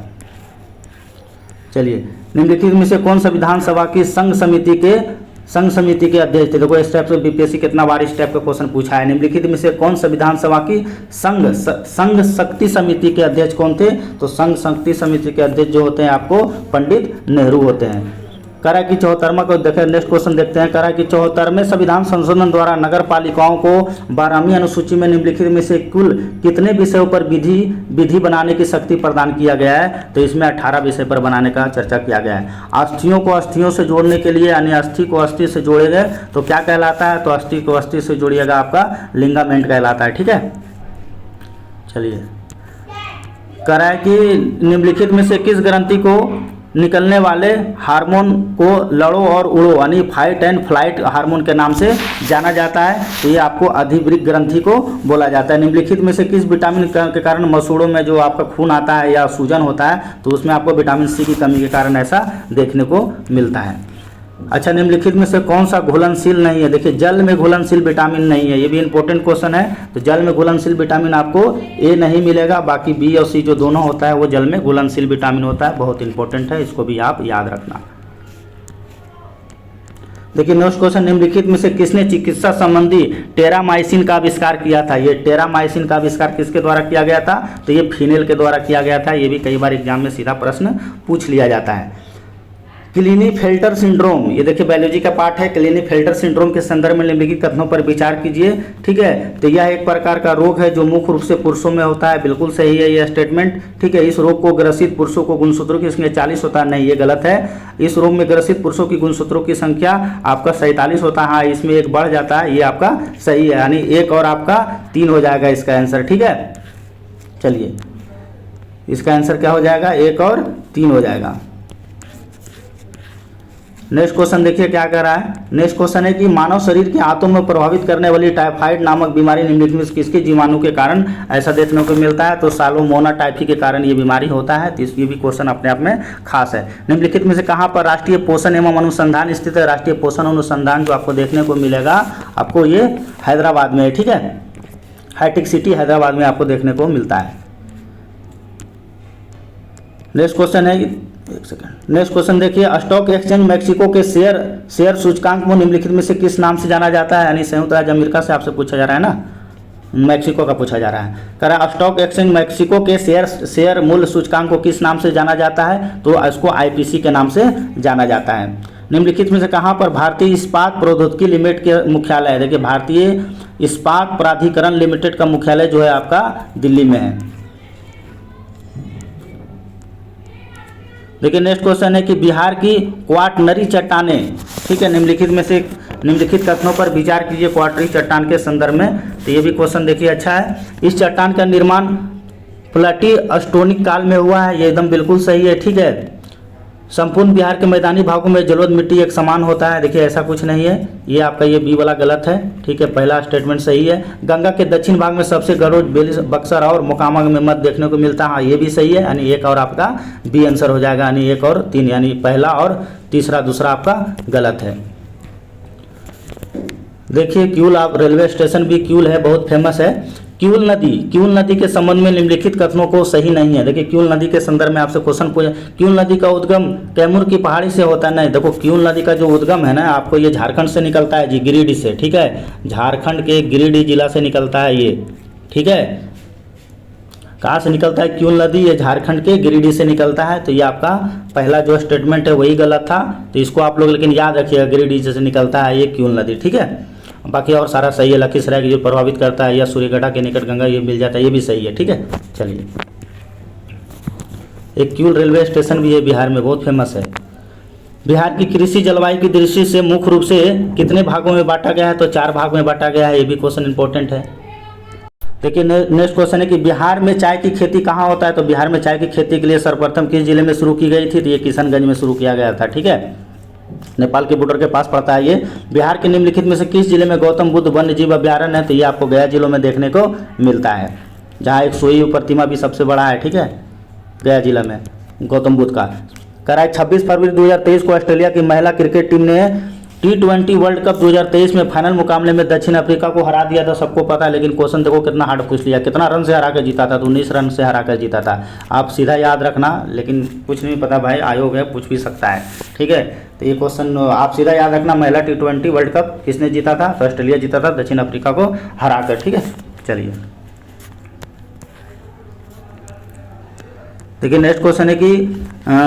चलिए, निम्नलिखित में से कौन संविधान सभा की संघ समिति के अध्यक्ष थे, देखो इस टाइप से बीपीएससी कितना बार इस टाइप का क्वेश्चन पूछा है। निम्नलिखित में से कौन संविधान सभा की संघ शक्ति समिति के अध्यक्ष कौन थे, तो संघ शक्ति समिति के अध्यक्ष जो होते हैं आपको पंडित नेहरू होते हैं। करा की 74वां को देखें, नेक्स्ट क्वेश्चन देखते हैं। करा की 74वें संविधान संशोधन द्वारा नगर पालिकाओं को 12वीं अनुसूची में निम्नलिखित में से कुल कितने विषयों पर विधि बनाने की शक्ति प्रदान किया गया है, तो इसमें 18 विषय पर बनाने का चर्चा किया गया है। अस्थियों को अस्थियों से जोड़ने के लिए, यानी अस्थि को अस्थि से जोड़े गए तो क्या कहलाता है, तो अस्थि को अस्थि से जोड़िएगा आपका लिंगामेंट कहलाता है, ठीक है। चलिए, करा कि निम्नलिखित में से किस ग्रंथि को निकलने वाले हार्मोन को लड़ो और उड़ो यानी फाइट एंड फ्लाइट हार्मोन के नाम से जाना जाता है, तो ये आपको अधिवृक्क ग्रंथि को बोला जाता है। निम्नलिखित में से किस विटामिन के कारण मसूड़ों में जो आपका खून आता है या सूजन होता है, तो उसमें आपको विटामिन सी की कमी के कारण ऐसा देखने को मिलता है। अच्छा, निम्नलिखित में से कौन सा घुलनशील नहीं है? देखिए, जल में घुलनशील विटामिन नहीं है, ये भी इंपॉर्टेंट क्वेश्चन है। तो जल में घुलनशील विटामिन आपको ए नहीं मिलेगा, बाकी बी और सी जो दोनों होता है वो जल में घुलनशील विटामिन होता है, बहुत इंपॉर्टेंट है, इसको भी आप याद रखना। देखिए नेक्स्ट क्वेश्चन, निम्नलिखित में से किसने चिकित्सा संबंधी टेरामाइसिन का आविष्कार किया था? ये टेरामाइसिन का आविष्कार किसके द्वारा किया गया था? तो ये फीनेल के द्वारा किया गया था। ये भी कई बार एग्जाम में सीधा प्रश्न पूछ लिया जाता है। क्लीनीफेल्टर सिंड्रोम, ये देखिए बायोलॉजी का पार्ट है। क्लीनीफेल्टर सिंड्रोम के संदर्भ में निम्नलिखित कथनों पर विचार कीजिए। ठीक है, तो यह एक प्रकार का रोग है जो मुख्य रूप से पुरुषों में होता है। बिल्कुल सही है यह स्टेटमेंट। ठीक है, इस रोग को ग्रसित पुरुषों को गुणसूत्रों की संख्या 40 होता है, नहीं ये गलत है। इस रोग में ग्रसित पुरुषों की गुणसूत्रों की संख्या आपका 47 होता है। हाँ, इसमें एक बढ़ जाता है, ये आपका सही है, यानी एक और आपका 3 हो जाएगा इसका आंसर। ठीक है, चलिए इसका आंसर क्या हो जाएगा? 1 और 3 हो जाएगा। नेक्स्ट क्वेश्चन देखिए क्या कह रहा है। नेक्स्ट क्वेश्चन है कि मानव शरीर के आंतों में प्रभावित करने वाली टाइफाइड नामक बीमारी निम्नलिखित में किसके जीवाणु के कारण ऐसा देखने को मिलता है? तो साल्मोनेला टाइफी के कारण ये बीमारी होता है। तो ये भी क्वेश्चन अपने आप में खास है। निम्नलिखित में से कहाँ पर राष्ट्रीय पोषण एवं अनुसंधान स्थित है? राष्ट्रीय पोषण अनुसंधान जो आपको देखने को मिलेगा आपको ये हैदराबाद में है। ठीक है, हाईटेक सिटी हैदराबाद में आपको देखने को मिलता है। नेक्स्ट क्वेश्चन है, एक सेकंड। नेक्स्ट क्वेश्चन देखिए, स्टॉक एक्सचेंज मैक्सिको के शेयर सूचकांक को निम्नलिखित में से किस नाम से जाना जाता है? यानी संयुक्त राज्य अमेरिका से आपसे पूछा जा रहा है ना, मैक्सिको का पूछा जा रहा है। कह रहा है स्टॉक एक्सचेंज मैक्सिको के शेयर मूल्य सूचकांक को किस नाम से जाना जाता है? तो इसको आईपीसी के नाम से जाना जाता है। निम्नलिखित में से कहाँ पर भारतीय इस्पात प्रौद्योगिकी लिमिटेड के मुख्यालय है? देखिए, भारतीय इस्पात प्राधिकरण लिमिटेड का मुख्यालय जो है आपका दिल्ली में है। देखिए नेक्स्ट क्वेश्चन है कि बिहार की क्वाटनरी चट्टानें, ठीक है, निम्नलिखित कथनों पर विचार कीजिए क्वाटनरी चट्टान के संदर्भ में। तो ये भी क्वेश्चन देखिए अच्छा है। इस चट्टान का निर्माण प्लेटिस्टोनिक काल में हुआ है, ये एकदम बिल्कुल सही है। ठीक है, संपूर्ण बिहार के मैदानी भागों में जलोढ़ मिट्टी एक समान होता है, देखिए ऐसा कुछ नहीं है, ये आपका ये बी वाला गलत है। ठीक है, पहला स्टेटमेंट सही है। गंगा के दक्षिण भाग में सबसे गरोज बक्सर और मोकामा में मत देखने को मिलता है, हाँ ये भी सही है, यानी एक और आपका बी आंसर हो जाएगा, यानी 1 और 3, यानी पहला और तीसरा दूसरा आपका गलत है। देखिए क्यूल, आप रेलवे स्टेशन भी क्यूल है, बहुत फेमस है। क्यूल नदी के संबंध में निम्नलिखित कथनों को सही नहीं है। देखिए क्यूल नदी के संदर्भ में आपसे क्वेश्चन पूछा, क्यूल नदी का उद्गम कैमूर की पहाड़ी से होता है? नहीं, देखो क्यूल नदी का जो उद्गम है ना आपको ये झारखंड से निकलता है जी, गिरिडीह से। ठीक है, झारखंड के गिरिडीह जिला से निकलता है ये। ठीक है, कहाँ से निकलता है क्यूल नदी? ये झारखंड के गिरिडीह से निकलता है। तो ये आपका पहला जो स्टेटमेंट है वही गलत था, तो इसको आप लोग लेकिन याद रखिएगा, गिरिडीह से निकलता है ये क्यूल नदी। ठीक है, बाकी और सारा सही है। लखीसराय की जो प्रभावित करता है या सूर्यगढ़ा के निकट गंगा ये मिल जाता है, ये भी सही है। ठीक है, चलिए एक क्यूल रेलवे स्टेशन भी है बिहार में, बहुत फेमस है। बिहार की कृषि जलवायु की दृष्टि से मुख्य रूप से कितने भागों में बांटा गया है? तो 4 भाग में बांटा गया है, ये भी क्वेश्चन इंपॉर्टेंट है। देखिए नेक्स्ट क्वेश्चन है कि बिहार में चाय की खेती कहाँ होता है? तो बिहार में चाय की खेती के लिए सर्वप्रथम किस जिले में शुरू की गई थी? तो ये किशनगंज में शुरू किया गया था। ठीक है, नेपाल के बॉर्डर के पास पड़ता है ये। बिहार के निम्नलिखित में से किस जिले में गौतम बुद्ध वन्य जीव अभ्यारण्य है? तो ये आपको गया जिलों में देखने को मिलता है, जहाँ एक सोई प्रतिमा भी सबसे बड़ा है। ठीक है, गया जिला में गौतम बुद्ध का। कराई 26 फरवरी 2023 को ऑस्ट्रेलिया की महिला क्रिकेट टीम ने T20 वर्ल्ड कप 2023 में फाइनल मुकाबले में दक्षिण अफ्रीका को हरा दिया था, सबको पता है। लेकिन क्वेश्चन देखो कितना हार्ड पूछ लिया, कितना रन से हरा कर जीता था? तो 19 रन से हरा कर जीता था। आप सीधा याद रखना, लेकिन कुछ नहीं पता भाई, आयोग है पूछ भी सकता है। ठीक है, तो ये क्वेश्चन आप सीधा याद रखना, महिला T20 वर्ल्ड कप किसने जीता था? तो ऑस्ट्रेलिया जीता था दक्षिण अफ्रीका को हरा कर। ठीक है, चलिए देखिए नेक्स्ट क्वेश्चन है कि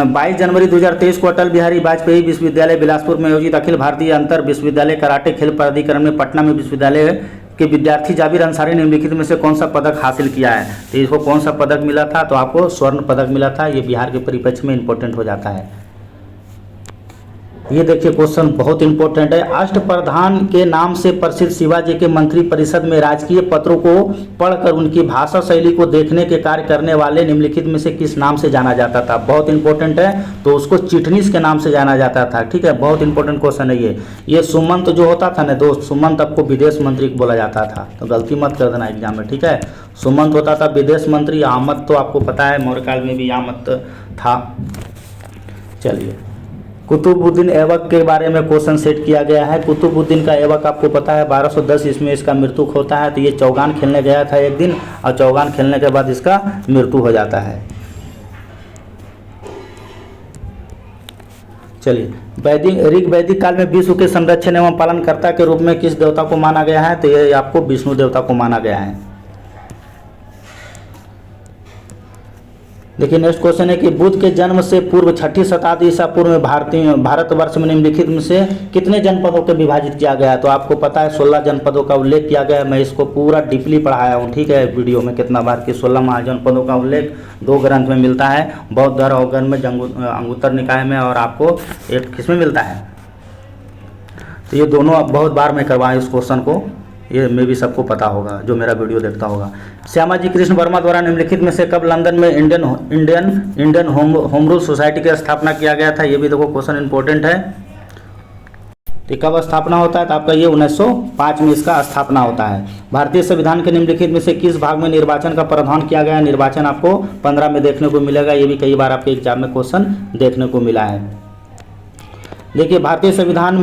22 जनवरी 2023 को अटल बिहारी वाजपेयी विश्वविद्यालय बिलासपुर में आयोजित अखिल भारतीय अंतर विश्वविद्यालय कराटे खेल प्राधिकरण में पटना में विश्वविद्यालय के विद्यार्थी जाबिर अंसारी निम्नलिखित में से कौन सा पदक हासिल किया है? तो इसको कौन सा पदक मिला था? तो आपको स्वर्ण पदक मिला था। ये बिहार के परिप्रेक्ष्य में इंपॉर्टेंट हो जाता है। ये देखिए क्वेश्चन बहुत इंपॉर्टेंट है। अष्टप्रधान के नाम से प्रसिद्ध शिवाजी के मंत्री परिषद में राजकीय पत्रों को पढ़कर उनकी भाषा शैली को देखने के कार्य करने वाले निम्नलिखित में से किस नाम से जाना जाता था? बहुत इंपॉर्टेंट है, तो उसको चिटनीस के नाम से जाना जाता था। ठीक है, बहुत इंपॉर्टेंट क्वेश्चन है ये सुमंत जो होता था ना दोस्त, सुमंत आपको विदेश मंत्री बोला जाता था, तो गलती मत कर देना एग्जाम में। ठीक है, सुमंत होता था विदेश मंत्री। आमद तो आपको पता है मौर्य काल में भी आमद था। चलिए कुतुबुद्दीन ऐबक के बारे में क्वेश्चन सेट किया गया है। कुतुबुद्दीन का ऐबक आपको पता है 1210 इसमें इसका मृत्यु होता है। तो ये चौगान खेलने गया था एक दिन और चौगान खेलने के बाद इसका मृत्यु हो जाता है। चलिए, ऋग वैदिक काल में विश्व के संरक्षण एवं पालनकर्ता के रूप में किस देवता को माना गया है? तो ये आपको विष्णु देवता को माना गया है। देखिए नेक्स्ट क्वेश्चन है कि बुद्ध के जन्म से पूर्व 6ठी शताब्दी ईसा पूर्व में भारतवर्ष में निम्नलिखित में से कितने जनपदों को विभाजित किया गया है? तो आपको पता है 16 जनपदों का उल्लेख किया गया है। मैं इसको पूरा डीपली पढ़ाया हूँ, ठीक है, वीडियो में कितना बार कि 16 महाजनपदों का उल्लेख 2 ग्रंथ में मिलता है, बौद्ध धर्म अवगम में, अंगुत्तर निकाय में, और आपको एक किसमें मिलता है। तो ये दोनों अब बहुत बार मैं करवाया इस क्वेश्चन को, ये में भी सबको पता होगा जो मेरा वीडियो देखता होगा। श्यामाजी कृष्ण वर्मा द्वारा निम्नलिखित में से कब लंदन में इंडियन होम रूल सोसाइटी की स्थापना किया गया था? ये भी देखो क्वेश्चन इंपॉर्टेंट है। तो कब स्थापना होता है? तो आपका ये 1905 में इसका स्थापना होता है। भारतीय संविधान के निम्नलिखित में से किस भाग में निर्वाचन का प्रावधान किया गया है? निर्वाचन आपको 15 में देखने को मिलेगा। ये भी कई बार आपके एग्जाम में क्वेश्चन देखने को मिला है। देखिए भारतीय संविधान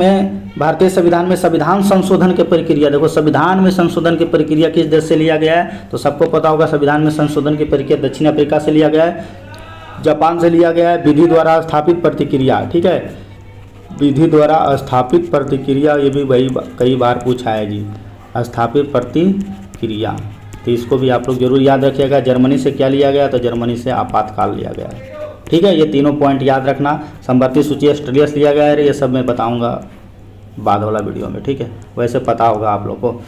में संविधान संशोधन की प्रक्रिया, देखो संविधान में संशोधन की प्रक्रिया किस देश से लिया गया है? तो सबको पता होगा संविधान में संशोधन की प्रक्रिया दक्षिण अफ्रीका से लिया गया है, जापान से लिया गया है। विधि द्वारा स्थापित प्रतिक्रिया, ठीक है, विधि द्वारा स्थापित प्रतिक्रिया, ये भी वही कई बार पूछा है जी, स्थापित प्रतिक्रिया। तो इसको भी आप लोग जरूर याद रखिएगा। जर्मनी से क्या लिया गया? तो जर्मनी से आपातकाल लिया गया है, ठीक है। ये तीनों पॉइंट याद रखना। संवर्ती सूची ऑस्ट्रेलिया से लिया गया है, ये सब मैं बताऊंगा बाद वाला वीडियो में, ठीक है। वैसे पता होगा आप लोग को,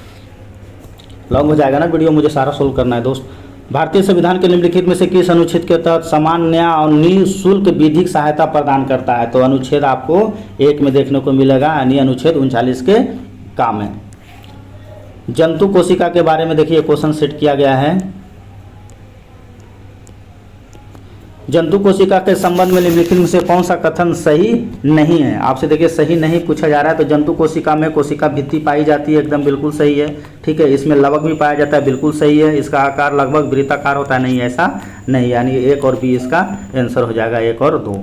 लॉन्ग हो जाएगा ना वीडियो, मुझे सारा सोल्व करना है दोस्त। भारतीय संविधान के निम्नलिखित में से किस अनुच्छेद के तहत समान न्याय और निःशुल्क विधिक सहायता प्रदान करता है? तो अनुच्छेद आपको 1 में देखने को मिलेगा, यानी अनुच्छेद 39 के काम है। जंतु कोशिका के बारे में देखिए क्वेश्चन सेट किया गया है। जंतु कोशिका के संबंध में निम्नलिखित में से कौन सा कथन सही नहीं है? आपसे देखिए सही नहीं पूछा जा रहा है। तो जंतु कोशिका में कोशिका भित्ति पाई जाती है, एकदम बिल्कुल सही है, ठीक है। इसमें लवक भी पाया जाता है, बिल्कुल सही है। इसका आकार लगभग वृत्ताकार होता है, नहीं ऐसा नहीं, यानी 1 और बी इसका आंसर हो जाएगा, 1 और 2।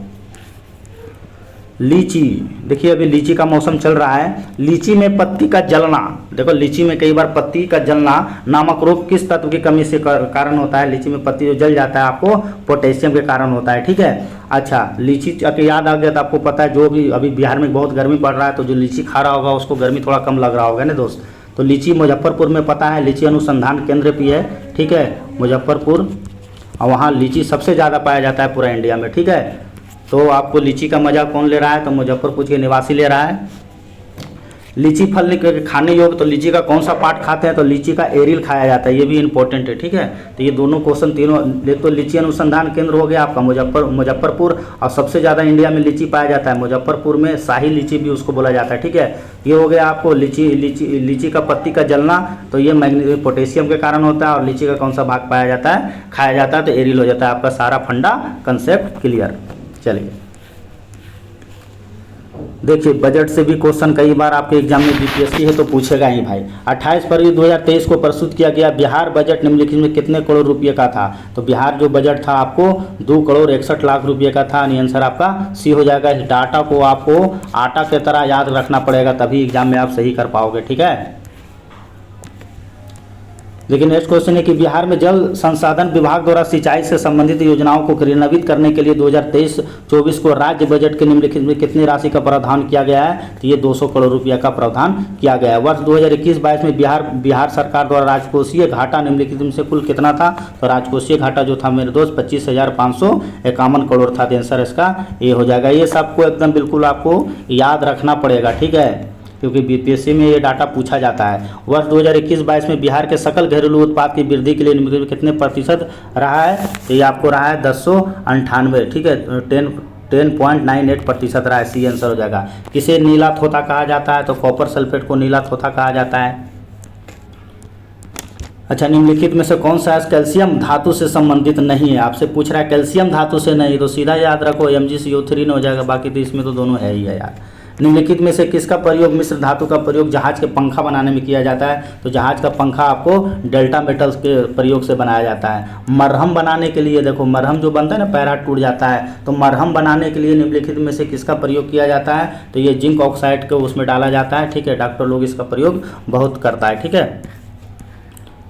लीची, देखिए अभी लीची का मौसम चल रहा है। लीची में पत्ती का जलना, देखो लीची में कई बार पत्ती का जलना नामक रोग किस तत्व की कमी से कारण होता है? लीची में पत्ती जो जल जाता है आपको पोटेशियम के कारण होता है, ठीक है। अच्छा, लीची याद आ गया तो आपको पता है जो भी अभी बिहार में बहुत गर्मी पड़ रहा है, तो जो लीची खा रहा होगा उसको गर्मी थोड़ा कम लग रहा होगा ना दोस्त। तो लीची मुजफ्फरपुर में पता है लीची अनुसंधान केंद्र भी है, ठीक है, मुजफ्फरपुर, और वहाँ लीची सबसे ज़्यादा पाया जाता है पूरा इंडिया में, ठीक है। तो आपको लीची का मजा कौन ले रहा है? तो मुजफ्फरपुर के निवासी ले रहा है। लीची फल खाने योग्य, तो लीची का कौन सा पार्ट खाते हैं? तो लीची का एरिल खाया जाता है, ये भी इंपॉर्टेंट है, ठीक है। तो ये दोनों क्वेश्चन तीनों, एक तो लीची अनुसंधान केंद्र हो गया आपका मुजफ्फरपुर, और सबसे ज़्यादा इंडिया में लीची पाया जाता है मुजफ्फरपुर में, शाही लीची भी उसको बोला जाता है, ठीक है। ये हो गया आपको लीची का पत्ती का जलना, तो ये पोटेशियम के कारण होता है। और लीची का कौन सा भाग पाया जाता है, खाया जाता है? तो एरिल हो जाता है। आपका सारा फंडा कंसेप्ट क्लियर। चलिए देखिए बजट से भी क्वेश्चन कई बार आपके एग्जाम में बीपीएससी है तो पूछेगा ही भाई। 28 फरवरी 2023 को प्रस्तुत किया गया बिहार बजट निम्नलिखित में कितने करोड़ रुपए का था? तो बिहार जो बजट था आपको 2 करोड़ 61 लाख रुपए का था, यानी आंसर आपका सी हो जाएगा। इस डाटा को आपको आटा की तरह याद रखना पड़ेगा, तभी एग्जाम में आप सही कर पाओगे, ठीक है। लेकिन नेक्स्ट क्वेश्चन है कि बिहार में जल संसाधन विभाग द्वारा सिंचाई से संबंधित योजनाओं को क्रियान्वित करने के लिए 2023-24 को राज्य बजट के निम्नलिखित में कितनी राशि का प्रावधान किया गया है? तो ये 200 करोड़ रुपया का प्रावधान किया गया है। वर्ष 2021-22 में बिहार सरकार द्वारा राजकोषीय घाटा निम्नलिखित में से कुल कितना था? तो राजकोषीय घाटा जो था मेरे दोस्त 25,551 करोड़ था। आंसर इसका ये हो जाएगा। ये सबको एकदम बिल्कुल आपको याद रखना पड़ेगा, ठीक है, क्योंकि बीपीएससी में ये डाटा पूछा जाता है। वर्ष 2021-22 में बिहार के सकल घरेलू उत्पाद की वृद्धि के लिए कितने प्रतिशत रहा है? तो ये आपको रहा है 1098, ठीक है, 10.98% रहा है। सी आंसर हो जाएगा। किसे नीला थोथा कहा जाता है? तो कॉपर सल्फेट को नीला थोथा कहा जाता है। अच्छा, निम्नलिखित में से कौन सा कैल्शियम धातु से संबंधित नहीं है? आपसे पूछ रहा है कैल्शियम धातु से नहीं, तो सीधा याद रखो MgCO3 हो जाएगा। बाकी तो इसमें तो दोनों है ही है यार। निम्नलिखित में से किसका प्रयोग, मिश्र धातु का प्रयोग जहाज के पंखा बनाने में किया जाता है? तो जहाज का पंखा आपको डेल्टा मेटल्स के प्रयोग से बनाया जाता है। मरहम बनाने के लिए देखो, मरहम जो बनता है ना, पैर हाथ टूट जाता है, तो मरहम बनाने के लिए निम्नलिखित में से किसका प्रयोग किया जाता है? तो ये जिंक ऑक्साइड को उसमें डाला जाता है, ठीक है। डॉक्टर लोग इसका प्रयोग बहुत करता है, ठीक है।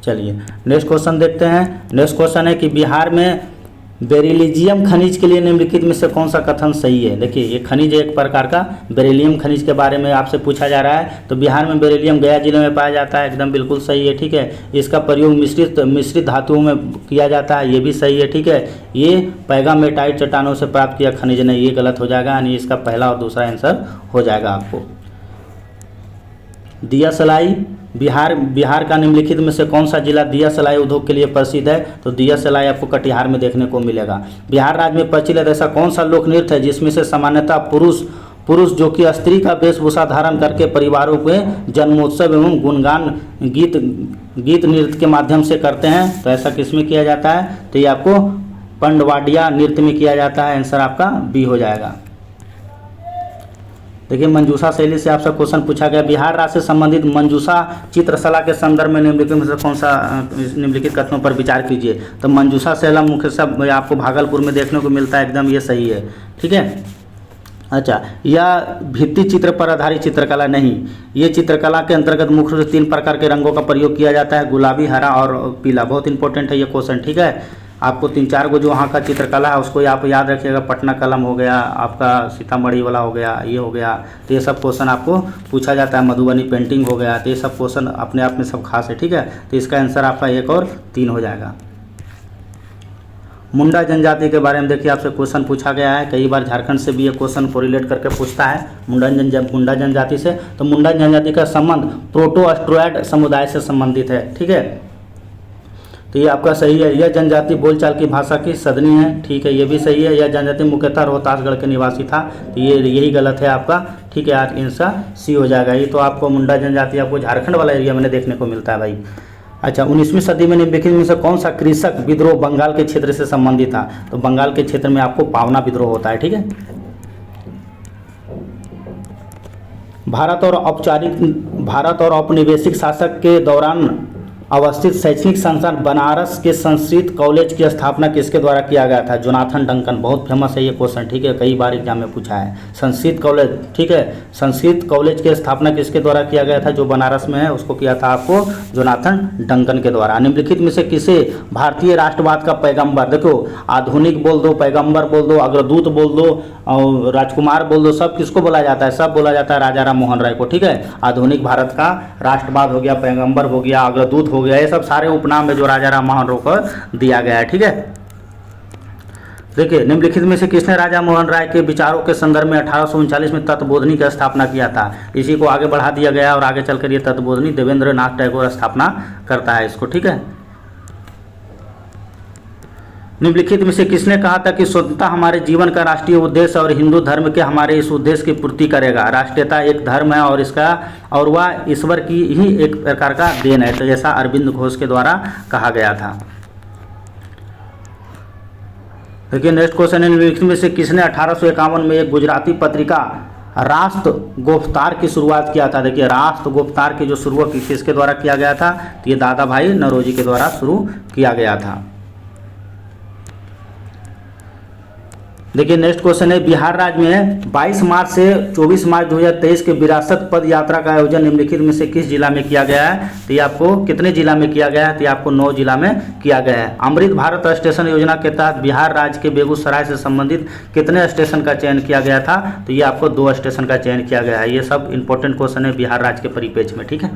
चलिए नेक्स्ट क्वेश्चन देखते हैं। नेक्स्ट क्वेश्चन है कि बिहार में बेरिलियम खनिज के लिए निम्नलिखित में से कौन सा कथन सही है? देखिए ये खनिज एक प्रकार का बेरिलियम खनिज के बारे में आपसे पूछा जा रहा है। तो बिहार में बेरिलियम गया जिले में पाया जाता है, एकदम बिल्कुल सही है, ठीक है। इसका प्रयोग मिश्रित धातुओं में किया जाता है, ये भी सही है, ठीक है। ये पैगामेटाइट चट्टानों से प्राप्त किया खनिज नहीं, ये गलत हो जाएगा, यानी इसका पहला और दूसरा आंसर हो जाएगा आपको। दिया सलाई, बिहार का निम्नलिखित में से कौन सा जिला दिया सलाई उद्योग के लिए प्रसिद्ध है? तो दिया सलाई आपको कटिहार में देखने को मिलेगा। बिहार राज्य में प्रचलित ऐसा कौन सा लोक नृत्य है जिसमें से सामान्यतः पुरुष जो कि स्त्री का वेशभूषा धारण करके परिवारों के जन्मोत्सव एवं गुणगान गीत नृत्य के माध्यम से करते हैं? तो ऐसा किसमें किया जाता है? तो ये आपको पंडवाडिया नृत्य में किया जाता है, आंसर आपका बी हो जाएगा। देखिए मंजूषा शैली से आपसे क्वेश्चन पूछा गया, बिहार राज्य से संबंधित मंजूषा चित्रकला के संदर्भ में निम्नलिखित में से कौन सा निम्नलिखित कथनों पर विचार कीजिए? तो मंजूषा शैला मुख्यतः आपको भागलपुर में देखने को मिलता है, एकदम ये सही है, ठीक है। अच्छा, यह भित्ति चित्र पर आधारित चित्रकला नहीं, ये चित्रकला के अंतर्गत मुख्य रूप से 3 प्रकार के रंगों का प्रयोग किया जाता है, गुलाबी, हरा और पीला। बहुत इंपॉर्टेंट है ये क्वेश्चन, ठीक है। आपको 3-4 को जो वहाँ का चित्रकला है उसको आप याद रखिएगा। पटना कलम हो गया, आपका सीतामढ़ी वाला हो गया, ये हो गया, तो ये सब क्वेश्चन आपको पूछा जाता है। मधुबनी पेंटिंग हो गया, तो ये सब क्वेश्चन अपने आप में सब खास है, ठीक है। तो इसका आंसर आपका 1 और 3 हो जाएगा। मुंडा जनजाति के बारे में देखिए आपसे क्वेश्चन पूछा गया है, कई बार झारखंड से भी ये क्वेश्चन को रिलेट करके पूछता है मुंडा जनजाति से। तो मुंडा जनजाति का संबंध प्रोटो-ऑस्ट्रोइड समुदाय से संबंधित है, ठीक है। तो ये आपका सही है। यह जनजाति बोलचाल की भाषा की सदनी है, ठीक है, ये भी सही है। यह जनजाति मुख्यतः रोहतासगढ़ के निवासी था, तो ये यही गलत है आपका, ठीक है। आंसर सी हो जाएगा। ये तो आपको मुंडा जनजाति आपको झारखंड वाला एरिया में देखने को मिलता है भाई। अच्छा, 19वीं सदी में निम्नलिखित में से कौन सा कृषक विद्रोह बंगाल के क्षेत्र से संबंधित था? तो बंगाल के क्षेत्र में आपको पावना विद्रोह होता है, ठीक है। भारत और औपनिवेशिक शासक के दौरान अवस्थित शैक्षणिक संस्थान बनारस के संस्कृत कॉलेज की स्थापना किसके द्वारा किया गया था? Jonathan Duncan. बहुत फेमस है ये क्वेश्चन, ठीक है, कई बार एग्जाम में पूछा है। संस्कृत कॉलेज, ठीक है, संस्कृत कॉलेज की स्थापना किसके द्वारा किया गया था? जो बनारस में है उसको किया था आपको जोनाथन डंकन के द्वारा। निम्नलिखित में से किसे भारतीय राष्ट्रवाद का पैगंबर, देखो आधुनिक बोल दो, पैगंबर बोल दो, अग्रदूत बोल दो और राजकुमार बोल दो, सब किसको बोला जाता है? सब बोला जाता है राजा राम मोहन राय को, ठीक है। आधुनिक भारत का राष्ट्रवाद हो गया, पैगंबर हो गया, अग्रदूत हो गया, ये सब सारे उपनाम में जो राजा राम मोहन राय को दिया गया है, ठीक है। देखिए निम्नलिखित में से किसने राजा मोहन राय के विचारों के संदर्भ में 1839 में तत्वबोधिनी की स्थापना किया था? इसी को आगे बढ़ा दिया गया और आगे चलकर ये तत्वबोधिनी देवेंद्र नाथ टैगोर स्थापना करता है इसको, ठीक है। निम्नलिखित में से किसने कहा था कि स्वतंत्रता हमारे जीवन का राष्ट्रीय उद्देश्य और हिंदू धर्म के हमारे इस उद्देश्य की पूर्ति करेगा? राष्ट्रीयता एक धर्म है और वह ईश्वर की ही एक प्रकार का देन है, तो ऐसा अरविंद घोष के द्वारा कहा गया था। देखिए नेक्स्ट क्वेश्चन है, निम्नलिखित में से किसने 1851 में एक गुजराती पत्रिका राष्ट्र गोफ्तार की शुरुआत किया था? देखिए राष्ट्र गोफ्तार की जो शुरुआत किसके द्वारा किया गया था? तो ये दादा भाई नौरोजी के द्वारा शुरू किया गया था। देखिए नेक्स्ट क्वेश्चन है, बिहार राज्य में 22 मार्च से 24 मार्च 2023 के विरासत पद यात्रा का आयोजन निम्नलिखित में से किस जिला में किया गया है? तो ये आपको कितने जिला में किया गया है? तो ये आपको 9 जिला में किया गया है। अमृत भारत स्टेशन योजना के तहत बिहार राज्य के बेगूसराय से संबंधित कितने स्टेशन का चयन किया गया था? तो ये आपको 2 स्टेशन का चयन किया गया है। ये सब इंपॉर्टेंट क्वेश्चन है बिहार राज्य के परिप्रेक्ष्य में, ठीक है।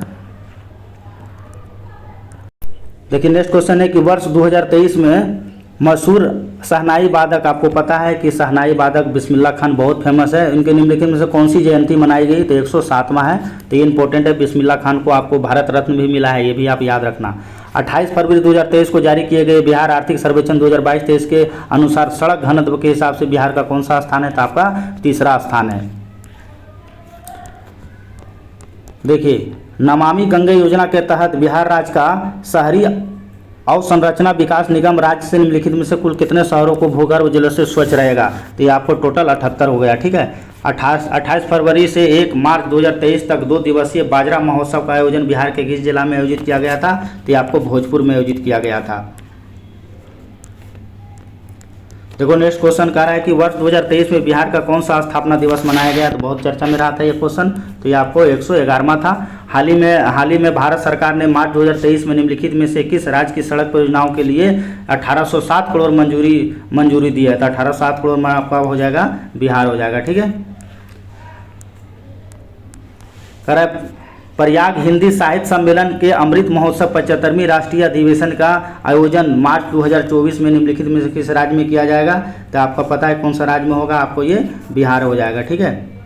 देखिए नेक्स्ट क्वेश्चन है कि वर्ष 2023 में मशहूर शहनाई वादक, आपको पता है कि शहनाई वादक बिस्मिल्लाह खान बहुत फेमस है, इनके निम्नलिखित में से कौन सी जयंती मनाई गई? तो 107वां है, तो ये इंपॉर्टेंट है। बिस्मिल्लाह खान को आपको भारत रत्न भी मिला है, ये भी आप याद रखना। 28 फरवरी 2023 को जारी किए गए बिहार आर्थिक सर्वेक्षण 2022-23 के अनुसार सड़क घनत्व के हिसाब से बिहार का कौन सा स्थान है? तो आपका 3रा स्थान है। देखिए नमामि गंगे योजना के तहत बिहार राज्य का शहरी अवसंरचना विकास निगम राज्य से निम्नलिखित में से कुल कितने शहरों को भूगर्भ जल से स्वच्छ रहेगा? तो ये आपको टोटल 78 हो गया। ठीक है, 28 फरवरी से 1 मार्च 2023 तक 2 दिवसीय बाजरा महोत्सव का आयोजन बिहार के किस जिला में आयोजित किया गया था? तो ये आपको भोजपुर में आयोजित किया गया था। देखो नेक्स्ट क्वेश्चन कह रहा है कि वर्ष 2023 में बिहार का कौन सा स्थापना दिवस मनाया गया? तो बहुत चर्चा में रहा था ये क्वेश्चन, तो ये आपको 111वां था। हाल ही में भारत सरकार ने मार्च 2023 में निम्नलिखित में से किस राज्य की सड़क परियोजनाओं के लिए 1807 करोड़ मंजूरी दी है? तो 1807 करोड़ में आपका हो जाएगा बिहार हो जाएगा। ठीक है, कह रहा है प्रयाग हिंदी साहित्य सम्मेलन के अमृत महोत्सव 75वीं राष्ट्रीय अधिवेशन का आयोजन मार्च 2024 में निम्नलिखित में से किस राज्य में किया जाएगा? तो आपका पता है कौन सा राज्य में होगा, आपको ये बिहार हो जाएगा। ठीक है,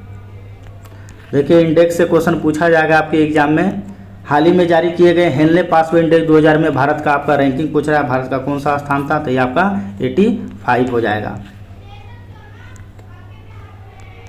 देखिए इंडेक्स से क्वेश्चन पूछा जाएगा आपके एग्जाम में। हाल ही में जारी किए गए हेनले पासवे इंडेक्स 2000 में भारत का आपका रैंकिंग पूछ रहा है, भारत का कौन सा स्थान था? तो ये आपका 85 हो जाएगा।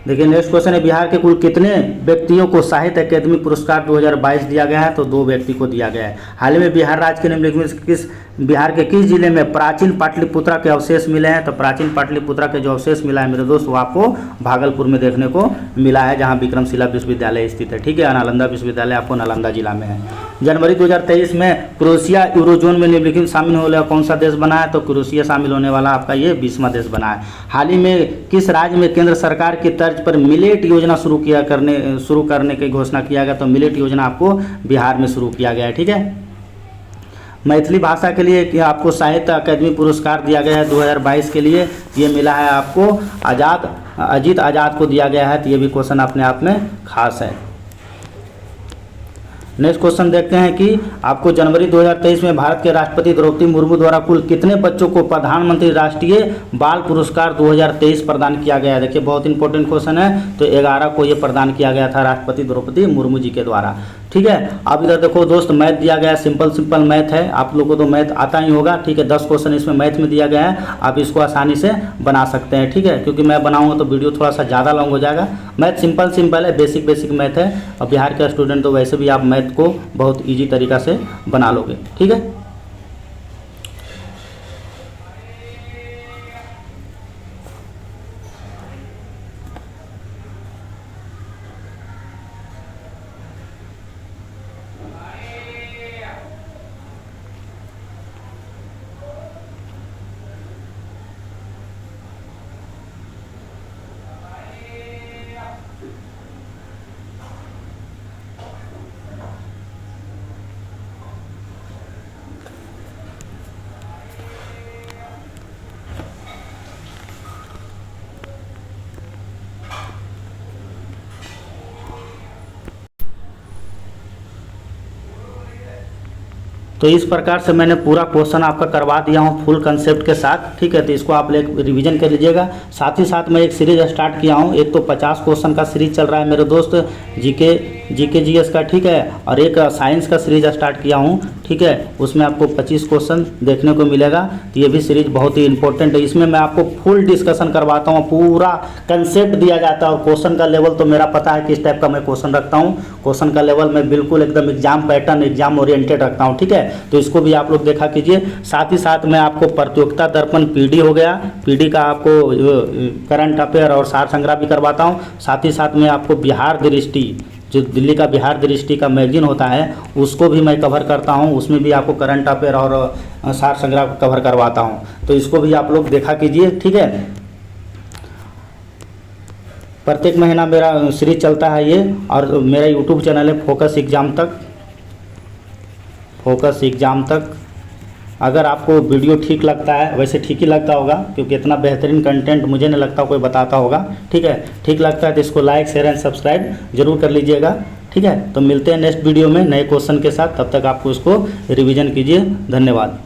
देखिए नेक्स्ट क्वेश्चन है बिहार के कुल कितने व्यक्तियों को साहित्य अकादमी पुरस्कार 2022 दिया गया है? तो 2 व्यक्ति को दिया गया है। हाल ही में बिहार राज्य के निम्नलिखित में बिहार के किस जिले में प्राचीन पाटलिपुत्रा के अवशेष मिले हैं? तो प्राचीन पाटलिपुत्रा के जो अवशेष मिला है मेरे दोस्त वो आपको भागलपुर में देखने को मिला है, जहां विक्रमशिला विश्वविद्यालय स्थित है। ठीक है, नालंदा विश्वविद्यालय आपको नालंदा जिला में है। जनवरी 2023 में क्रोएशिया यूरोजोन में निम्नलिखित शामिल होने वाला कौन सा देश बना है? तो क्रोएशिया शामिल होने वाला आपका ये 20वां देश बना है। हाल ही में किस राज्य में केंद्र सरकार की तर्ज पर मिलेट योजना शुरू करने की घोषणा किया गया? तो मिलेट योजना आपको बिहार में शुरू किया गया है। ठीक है, मैथिली भाषा के लिए आपको साहित्य अकादमी पुरस्कार दिया गया है 2022 के लिए, ये मिला है आपको अजीत आज़ाद को दिया गया है। तो ये भी क्वेश्चन अपने आप में खास है। नेक्स्ट क्वेश्चन देखते हैं कि आपको जनवरी 2023 में भारत के राष्ट्रपति द्रौपदी मुर्मू द्वारा कुल कितने बच्चों को प्रधानमंत्री राष्ट्रीय बाल पुरस्कार 2023 प्रदान किया गया है? देखिए बहुत इंपॉर्टेंट क्वेश्चन है। तो 11 को ये प्रदान किया गया था राष्ट्रपति द्रौपदी मुर्मू जी के द्वारा। ठीक है, अब इधर देखो दोस्त मैथ दिया गया है, सिंपल मैथ है, आप लोगों को तो मैथ आता ही होगा। ठीक है, 10 क्वेश्चन इसमें मैथ में दिया गया है, आप इसको आसानी से बना सकते हैं। ठीक है, क्योंकि मैं बनाऊंगा तो वीडियो थोड़ा सा ज़्यादा लॉन्ग हो जाएगा। मैथ सिंपल है, बेसिक मैथ है, और बिहार के स्टूडेंट तो वैसे भी आप मैथ को बहुत ईजी तरीका से बना लोगे। ठीक है, तो इस प्रकार से मैंने पूरा क्वेश्चन आपका करवा दिया हूँ फुल कंसेप्ट के साथ। ठीक है, तो इसको आप रिवीजन कर लीजिएगा। साथ ही साथ मैं एक सीरीज स्टार्ट किया हूँ, एक तो 50 क्वेश्चन का सीरीज चल रहा है मेरे दोस्त जीके जीएस का। ठीक है, और एक साइंस का सीरीज स्टार्ट किया हूँ। ठीक है, उसमें आपको 25 क्वेश्चन देखने को मिलेगा। तो ये भी सीरीज बहुत ही इंपॉर्टेंट है, इसमें मैं आपको फुल डिस्कशन करवाता हूँ, पूरा कंसेप्ट दिया जाता है। और क्वेश्चन का लेवल तो मेरा पता है किस टाइप का मैं क्वेश्चन रखता हूँ। क्वेश्चन का लेवल मैं बिल्कुल एकदम एग्जाम पैटर्न, एग्जाम ओरिएंटेड रखता हूँ। ठीक है, तो इसको भी आप लोग देखा कीजिए। साथ ही साथ मैं आपको प्रतियोगिता दर्पण पीडी हो गया, पीडी का आपको करंट अफेयर और सार संग्रह भी करवाता हूँ। साथ ही साथ मैं आपको बिहार दृष्टि, जो दिल्ली का बिहार दृष्टि का मैगजीन होता है, उसको भी मैं कवर करता हूँ। उसमें भी आपको करंट अफेयर और सार संग्रह कवर करवाता हूँ। तो इसको भी आप लोग देखा कीजिए। ठीक है, प्रत्येक महीना मेरा सीरीज चलता है ये, और मेरा यूट्यूब चैनल है फोकस एग्जाम तक। अगर आपको वीडियो ठीक लगता है, वैसे ठीक ही लगता होगा क्योंकि इतना बेहतरीन कंटेंट मुझे नहीं लगता कोई बताता होगा। ठीक है, ठीक लगता है तो इसको लाइक शेयर एंड सब्सक्राइब जरूर कर लीजिएगा। ठीक है, तो मिलते हैं नेक्स्ट वीडियो में नए क्वेश्चन के साथ। तब तक आपको इसको रिवीजन कीजिए। धन्यवाद।